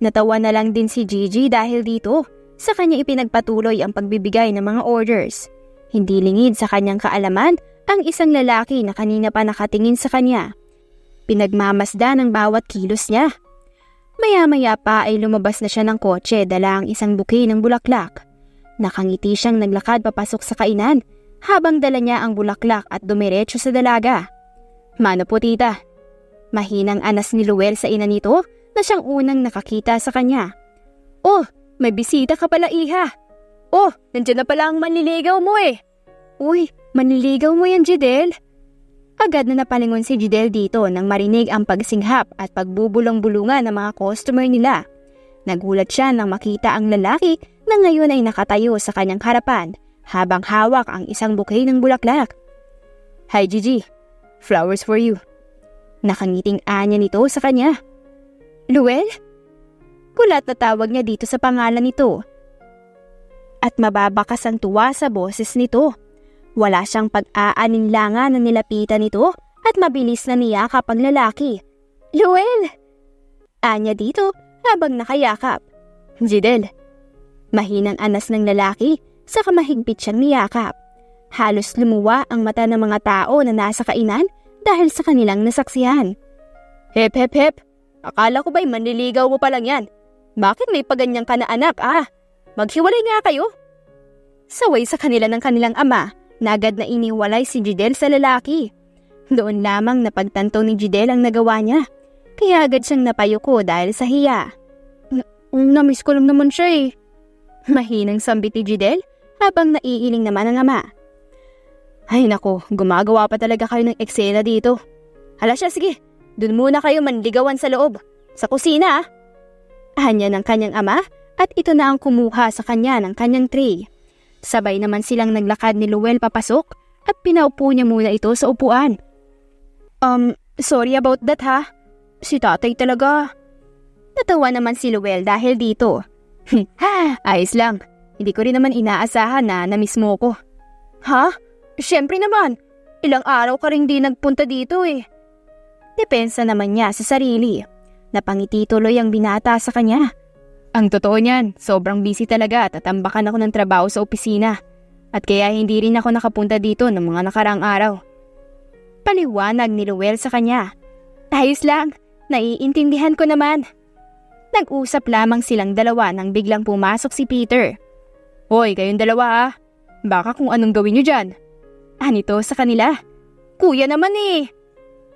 [SPEAKER 1] Natawa na lang din si Gigi dahil dito sa kanya ipinagpatuloy ang pagbibigay ng mga orders. Hindi lingid sa kanyang kaalaman ang isang lalaki na kanina pa nakatingin sa kanya. Pinagmamasda ng bawat kilos niya. Maya-maya pa ay lumabas na siya ng kotse dala ang isang buke ng bulaklak. Nakangiti siyang naglakad papasok sa kainan habang dala niya ang bulaklak at dumiretso sa dalaga. Mano po tita? Mahinang anas ni Luel sa ina nito na siyang unang nakakita sa kanya. Oh, may bisita ka pala iha. Oh, nandiyan na pala ang manliligaw mo eh. Uy, manliligaw mo yan Jidel? Agad na napalingon si Jidel dito nang marinig ang pagsinghap at pagbubulong-bulungan ng mga customer nila. Nagulat siya nang makita ang lalaki na ngayon ay nakatayo sa kanyang harapan habang hawak ang isang bouquet ng bulaklak. Hi Gigi, flowers for you. Nakangiting anya nito sa kanya. Luel? Kulat na tawag niya dito sa pangalan nito. At mababakas ang tuwa sa boses nito. Wala siyang pag-aaninlangan na nilapitan nito at mabilis na niyakap ang lalaki. Luel! Anya dito habang nakayakap. Jidel. Mahinang anas ng lalaki sa kamahigpit siyang niyakap. Halos lumuwa ang mata ng mga tao na nasa kainan dahil sa kanilang nasaksihan. Hep hep hep, akala ko ba'y manliligaw mo pa lang yan? Bakit may paganyang ka na anak Maghiwalay nga kayo? Saway sa kanila ng kanilang ama, nagad na iniwalay si Jidel sa lalaki. Doon lamang napagtanto ni Jidel ang nagawa niya, kaya agad siyang napayuko dahil sa hiya. Namiss ko lang naman siya eh. Mahinang sambit ni Jidel habang naiiling naman ang ama. Ay nako, gumagawa pa talaga kayo ng eksena dito. Hala siya, sige, dun muna kayo manligawan sa loob, sa kusina Hanya ng kanyang ama at ito na ang kumuha sa kanya ng kanyang tray. Sabay naman silang naglakad ni Luel papasok at pinaupo niya muna ito sa upuan. Sorry about that ha. Si tatay talaga. Natawa naman si Luel dahil dito. Ayos lang. Hindi ko rin naman inaasahan na namiss mo ko. Ha? Siyempre naman. Ilang araw ka rin di nagpunta dito eh. Depensa naman niya sa sarili. Napangiti tuloy ang binata sa kanya. Ang totoo niyan, sobrang busy talaga at tatambakan ako ng trabaho sa opisina. At kaya hindi rin ako nakapunta dito ng mga nakaraang araw. Paliwanag ni Luel sa kanya. Ayos lang, naiintindihan ko naman. Nag-usap lamang silang dalawa nang biglang pumasok si Peter. Hoy, kayong dalawa ha. Baka kung anong gawin niyo dyan. Anito sa kanila? Kuya naman eh.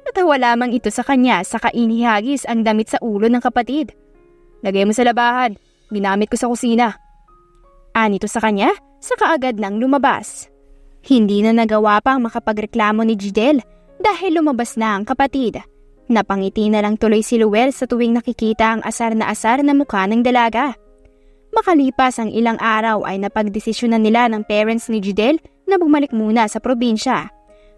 [SPEAKER 1] Natawa lamang ito sa kanya saka inihagis ang damit sa ulo ng kapatid. Lagay mo sa labahan, ginamit ko sa kusina. Anito sa kanya, saka agad nang lumabas. Hindi na nagawa pang makapagreklamo ni Jidel dahil lumabas na ang kapatid. Napangiti na lang tuloy si Luel sa tuwing nakikita ang asar na mukha ng dalaga. Makalipas ang ilang araw ay napagdesisyonan nila ng parents ni Jidel na bumalik muna sa probinsya.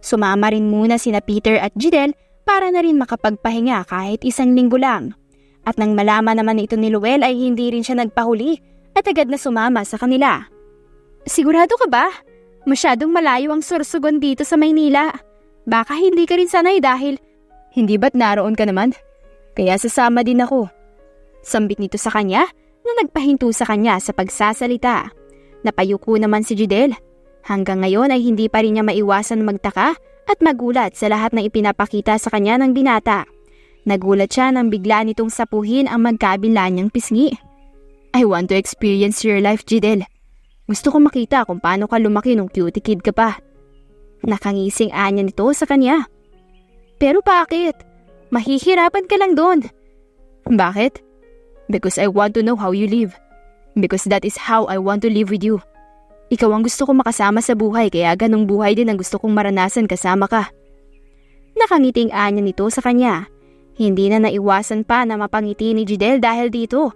[SPEAKER 1] Sumama rin muna sina Peter at Jidel para na rin makapagpahinga kahit 1 linggo lang. At nang malaman naman ito ni Luel ay hindi rin siya nagpahuli at agad na sumama sa kanila. Sigurado ka ba? Masyadong malayo ang Sorsogon dito sa Maynila. Baka hindi ka rin sanay dahil hindi ba't naroon ka naman? Kaya sasama din ako. Sambit nito sa kanya na nagpahinto sa kanya sa pagsasalita. Napayuko naman si Jidel. Hanggang ngayon ay hindi pa rin niya maiwasan magtaka at magulat sa lahat ng ipinapakita sa kanya ng binata. Nagulat siya nang bigla nitong sapuhin ang magkabila niyang pisngi. I want to experience your life, Jidel. Gusto ko makita kung paano ka lumaki nung cutie kid ka pa. Nakangising anya nito sa kanya. Pero bakit? Mahihirapan ka lang doon. Bakit? Because I want to know how you live. Because that is how I want to live with you. Ikaw ang gusto kong makasama sa buhay kaya ganong buhay din ang gusto kong maranasan kasama ka. Nakangiting anya nito sa kanya. Hindi na naiwasan pa na mapangiti ni Jidel dahil dito.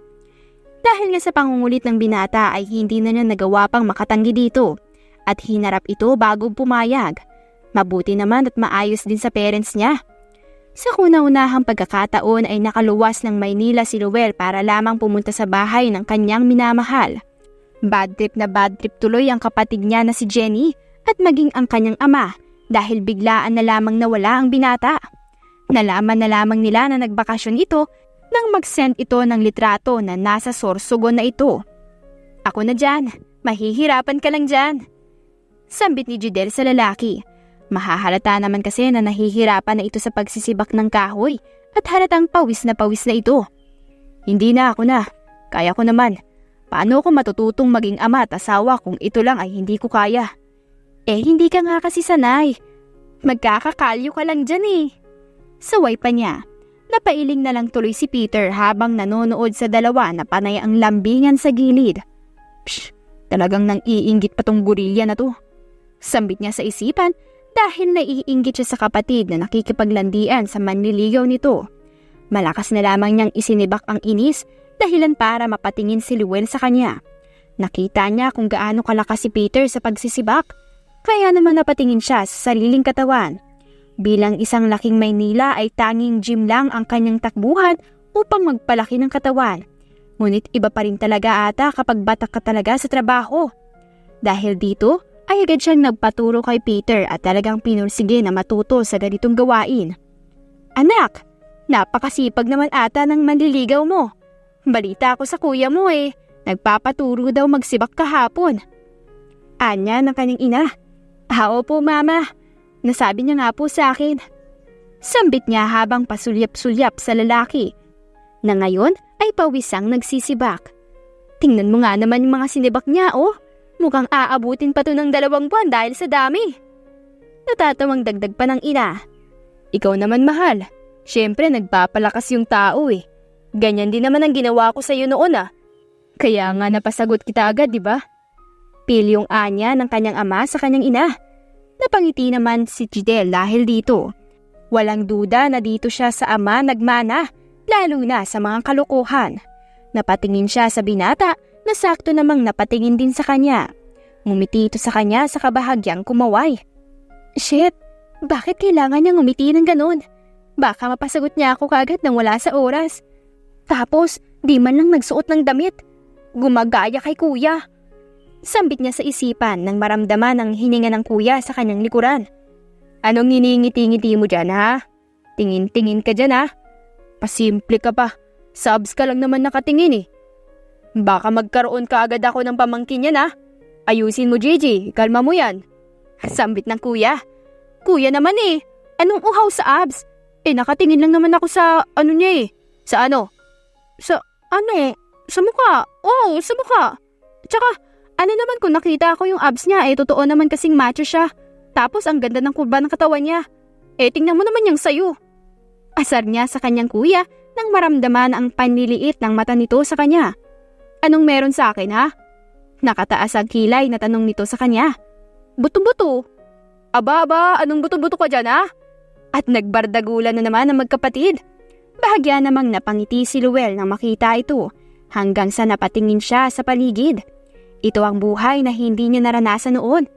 [SPEAKER 1] Dahil nga sa pangungulit ng binata ay hindi na niya nagawa pang makatanggi dito at hinarap ito bago pumayag. Mabuti naman at maayos din sa parents niya. Sa kuna-unahang pagkakataon ay nakaluwas ng Maynila si Luel para lamang pumunta sa bahay ng kanyang minamahal. Bad trip na bad trip tuloy ang kapatid niya na si Jenny at maging ang kanyang ama dahil biglaan na lamang nawala ang binata. Nalaman na lamang nila na nagbakasyon ito nang mag-send ito ng litrato na nasa Sorsogon na ito. Ako na dyan, mahihirapan ka lang dyan. Sambit ni Jidel sa lalaki. Mahahalata naman kasi na nahihirapan na ito sa pagsisibak ng kahoy at halatang pawis na ito. Hindi na ako na, kaya ko naman. Paano ko matututong maging ama at asawa kung ito lang ay hindi ko kaya? Hindi ka nga kasi sanay. Magkakakalyo ka lang dyan eh. Saway pa niya. Napailing na lang tuloy si Peter habang nanonood sa dalawa na panay ang lambingan sa gilid. Psh, talagang nang iinggit pa tong gorilya na to. Sambit niya sa isipan dahil naiinggit siya sa kapatid na nakikipaglandian sa manliligaw nito. Malakas na lamang niyang isinibak ang inis dahilan para mapatingin si Luel sa kanya. Nakita niya kung gaano kalakas si Peter sa pagsisibak, kaya naman napatingin siya sa sariling katawan. Bilang isang laking Maynila ay tanging gym lang ang kanyang takbuhan upang magpalaki ng katawan. Ngunit iba pa rin talaga ata kapag batak ka talaga sa trabaho. Dahil dito ay agad siyang nagpaturo kay Peter at talagang pinursige na matuto sa ganitong gawain. Anak, napakasipag naman ata ng manliligaw mo. Balita ko sa kuya mo nagpapaturo daw magsibak kahapon. Anya ng kanyang ina. Opo mama. Nasabi niya nga po sa akin. Sambit niya habang pasulyap-sulyap sa lalaki na ngayon ay pawisang nagsisibak. Tingnan mo nga naman yung mga sinibak niya Mukhang aabutin pa to ng 2 buwan dahil sa dami. Natatawang dagdag pa ng ina. Ikaw naman mahal. Siyempre nagpapalakas yung tao Ganyan din naman ang ginawa ko sa iyo noon Kaya nga napasagot kita agad, di ba? Pilyong anya ng kanyang ama sa kanyang ina. Napangiti naman si Jidel dahil dito. Walang duda na dito siya sa ama nagmana, lalo na sa mga kalokohan. Napatingin siya sa binata na sakto namang napatingin din sa kanya. Ngumiti ito sa kanya sa kabahagyang kumaway. Shit, bakit kailangan niyang ngumiti ng ganun? Baka mapasagot niya ako kagad nang wala sa oras. Tapos, di man lang nagsuot ng damit. Gumagaya kay kuya. Sambit niya sa isipan nang maramdaman ang hininga ng kuya sa kanyang likuran. Anong niningiti-ngiti mo dyan Tingin-tingin ka dyan Pasimple ka pa. Subs ka lang naman nakatingin Baka magkaroon ka agad ako ng pamangkin yan Ayusin mo Gigi, kalma mo yan. Sambit ng kuya. Kuya naman anong uhaw sa abs? Nakatingin lang naman ako sa ano niya Sa ano? Sa mukha. Oo, sa mukha. Tsaka, ano naman kung nakita ko yung abs niya totoo naman kasing macho siya. Tapos ang ganda ng kurba ng katawan niya. Tingnan mo naman yung sayo. Asar niya sa kanyang kuya nang maramdaman ang panliliit ng mata nito sa kanya. Anong meron sa akin Nakataas ang kilay na tanong nito sa kanya. Buto-buto. Aba, anong buto-buto ka dyan At nagbardagulan na naman ang magkapatid. Bahagya namang napangiti si Luel nang makita ito hanggang sa napatingin siya sa paligid. Ito ang buhay na hindi niya naranasan noon.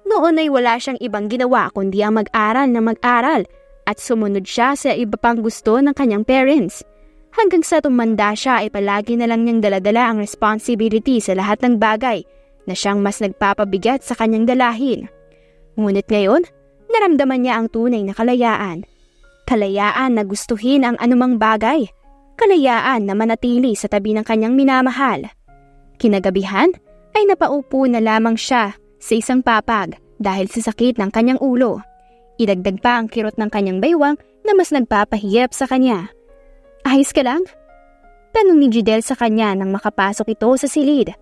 [SPEAKER 1] Noon ay wala siyang ibang ginawa kundi ang mag-aral at sumunod siya sa iba pang gusto ng kanyang parents. Hanggang sa tumanda siya ay palagi na lang niyang daladala ang responsibility sa lahat ng bagay na siyang mas nagpapabigat sa kanyang dalahin. Ngunit ngayon, naramdaman niya ang tunay na kalayaan. Kalayaan na gustuhin ang anumang bagay. Kalayaan na manatili sa tabi ng kanyang minamahal. Kinagabihan ay napaupo na lamang siya sa isang papag dahil sa sakit ng kanyang ulo. Idagdag pa ang kirot ng kanyang baywang na mas nagpapahirap sa kanya. Ayos ka lang? Tanong ni Jidel sa kanya nang makapasok ito sa silid.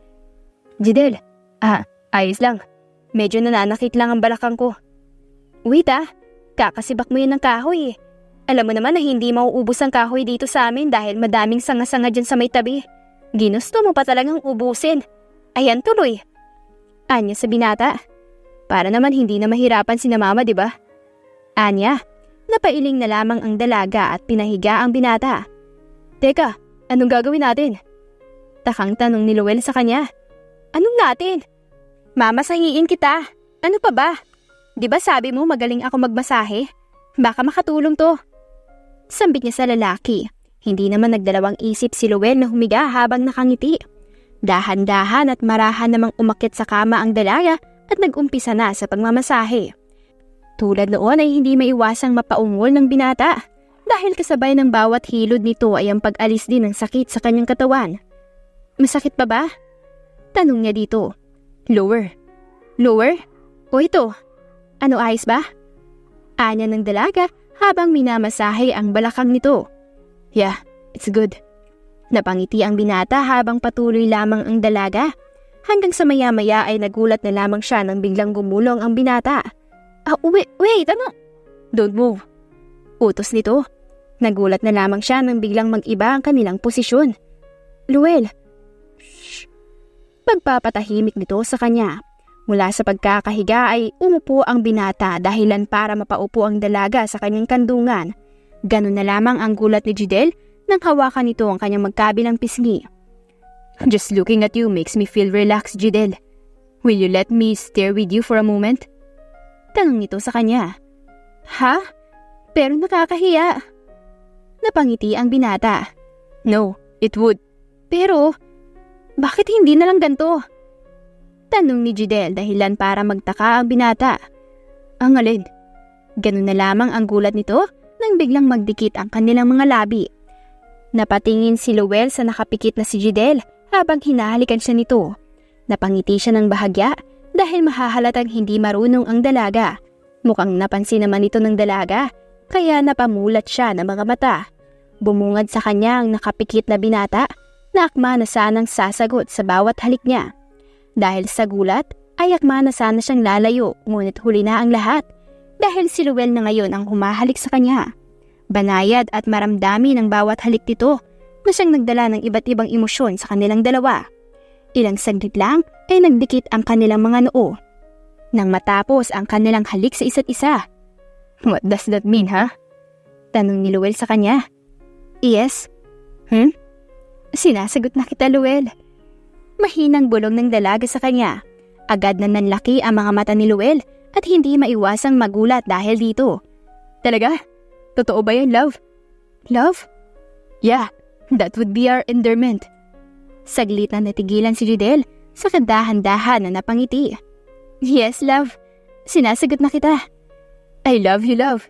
[SPEAKER 1] Jidel, ayos lang. Medyo nananakit lang ang balakang ko. Wait kakasibak mo yan ng kahoy eh. Alam mo naman na hindi mauubos ang kahoy dito sa amin dahil madaming sanga-sanga dyan sa may tabi. Ginusto mo pa talagang ubusin. Ayan tuloy. Anya sa binata. Para naman hindi na mahirapan si na mama, diba? Anya, napailing na lamang ang dalaga at pinahiga ang binata. Teka, anong gagawin natin? Takang tanong ni Luel sa kanya. Anong natin? Mamasahiin kita. Ano pa ba? Diba sabi mo magaling ako magmasahe? Baka makatulong to. Sambit niya sa lalaki. Hindi naman nagdalawang isip si Luel na humiga habang nakangiti. Dahan-dahan at marahan namang umakyat sa kama ang dalaga at nag-umpisa na sa pagmamasahe. Tulad noon ay hindi maiwasang mapaungol ng binata dahil kasabay ng bawat hilod nito ay ang pag-alis din ng sakit sa kanyang katawan. Masakit pa ba? Tanong niya dito. Lower. Lower? O ito? Ano ayos ba? Anya ng dalaga habang minamasahe ang balakang nito. Yeah, it's good. Napangiti ang binata habang patuloy lamang ang dalaga. Hanggang sa maya-maya ay nagulat na lamang siya nang biglang gumulong ang binata. Wait, ano? Don't move. Utos nito. Nagulat na lamang siya nang biglang mag-iba ang kanilang posisyon. Luel. Shh. Pagpapatahimik nito sa kanya. Mula sa pagkakahiga ay umupo ang binata dahilan para mapaupo ang dalaga sa kanyang kandungan. Ganun na lamang ang gulat ni Jidel nang hawakan nito ang kanyang magkabilang pisngi. Just looking at you makes me feel relaxed, Jidel. Will you let me stare with you for a moment? Tanong nito sa kanya. Ha? Pero nakakahiya. Napangiti ang binata. No, it would. Pero, bakit hindi na lang ganito? Tanong ni Jidel dahilan para magtaka ang binata. Ang alin? Ganun na lamang ang gulat nito nang biglang magdikit ang kanilang mga labi. Napatingin si Luel sa nakapikit na si Jidel habang hinahalikan siya nito. Napangiti siya ng bahagya dahil mahahalatang hindi marunong ang dalaga. Mukhang napansin naman ito ng dalaga kaya napamulat siya ng mga mata. Bumungad sa kanya ang nakapikit na binata na akma na sanang sasagot sa bawat halik niya. Dahil sa gulat ay akma na sana siyang lalayo ngunit huli na ang lahat dahil si Luel na ngayon ang humahalik sa kanya. Banayad at maramdami ng bawat halik nito na siyang nagdala ng iba't ibang emosyon sa kanilang dalawa. Ilang saglit lang ay nagdikit ang kanilang mga noo. Nang matapos ang kanilang halik sa isa't isa. What does that mean, ha? Tanong ni Luel sa kanya. Yes. Sinasagot na kita, Luel. Mahinang bulong ng dalaga sa kanya. Agad na nanlaki ang mga mata ni Luel at hindi maiwasang magulat dahil dito. Talaga? Totoo ba yan, love? Love? Yeah, that would be our endearment. Saglit na natigilan si Jidel sa kadahan-dahan na napangiti. Yes, love. Sinasagot na kita. I love you, love.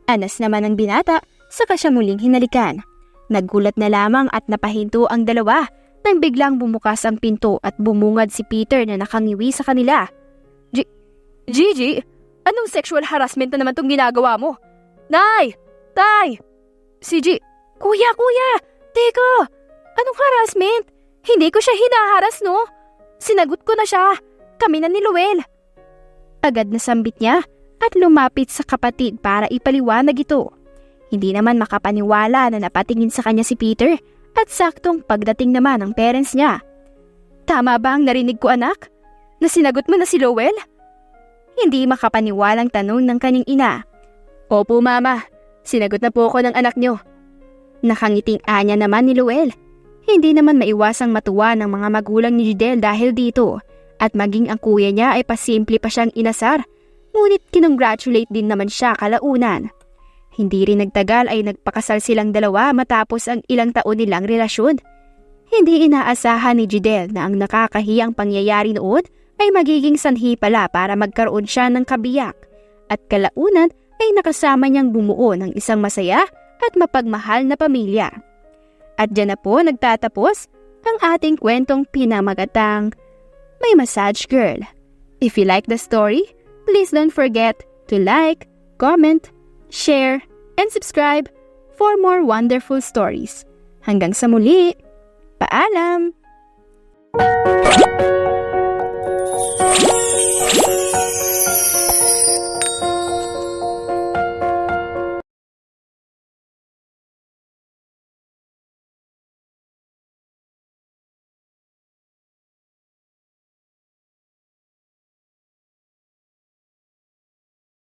[SPEAKER 1] Anas naman ang binata, saka siya muling hinalikan. Naggulat na lamang at napahinto ang dalawa nang biglang bumukas ang pinto at bumungad si Peter na nakangiwi sa kanila. Gigi, anong sexual harassment na naman tong ginagawa mo? Nay! Tay! Si Kuya! Teka! Anong harassment? Hindi ko siya hinaharas, no? Sinagot ko na siya. Kami na ni Luel. Agad na sambit niya at lumapit sa kapatid para ipaliwanag ito. Hindi naman makapaniwala na napatingin sa kanya si Peter at saktong pagdating naman ng parents niya. Tama ba ang narinig ko, anak? Na sinagot mo na si Luel? Hindi makapaniwalang tanong ng kanyang ina. Opo, mama. Sinagot na po ako ng anak niyo. Nakangiting anya naman ni Luel. Hindi naman maiwasang matuwa ng mga magulang ni Jidel dahil dito at maging ang kuya niya ay pasimple pa siyang inasar. Ngunit kinongratulate din naman siya kalaunan. Hindi rin nagtagal ay nagpakasal silang dalawa matapos ang ilang taon nilang relasyon. Hindi inaasahan ni Jidel na ang nakakahiyang pangyayari noon ay magiging sanhi pala para magkaroon siya ng kabiyak at kalaunan ay nakasama niyang bumuo ng isang masaya at mapagmahal na pamilya. At dyan na po nagtatapos ang ating kwentong pinamagatang May Massage Girl. If you like the story, please don't forget to like, comment, share, and subscribe for more wonderful stories. Hanggang sa muli, paalam!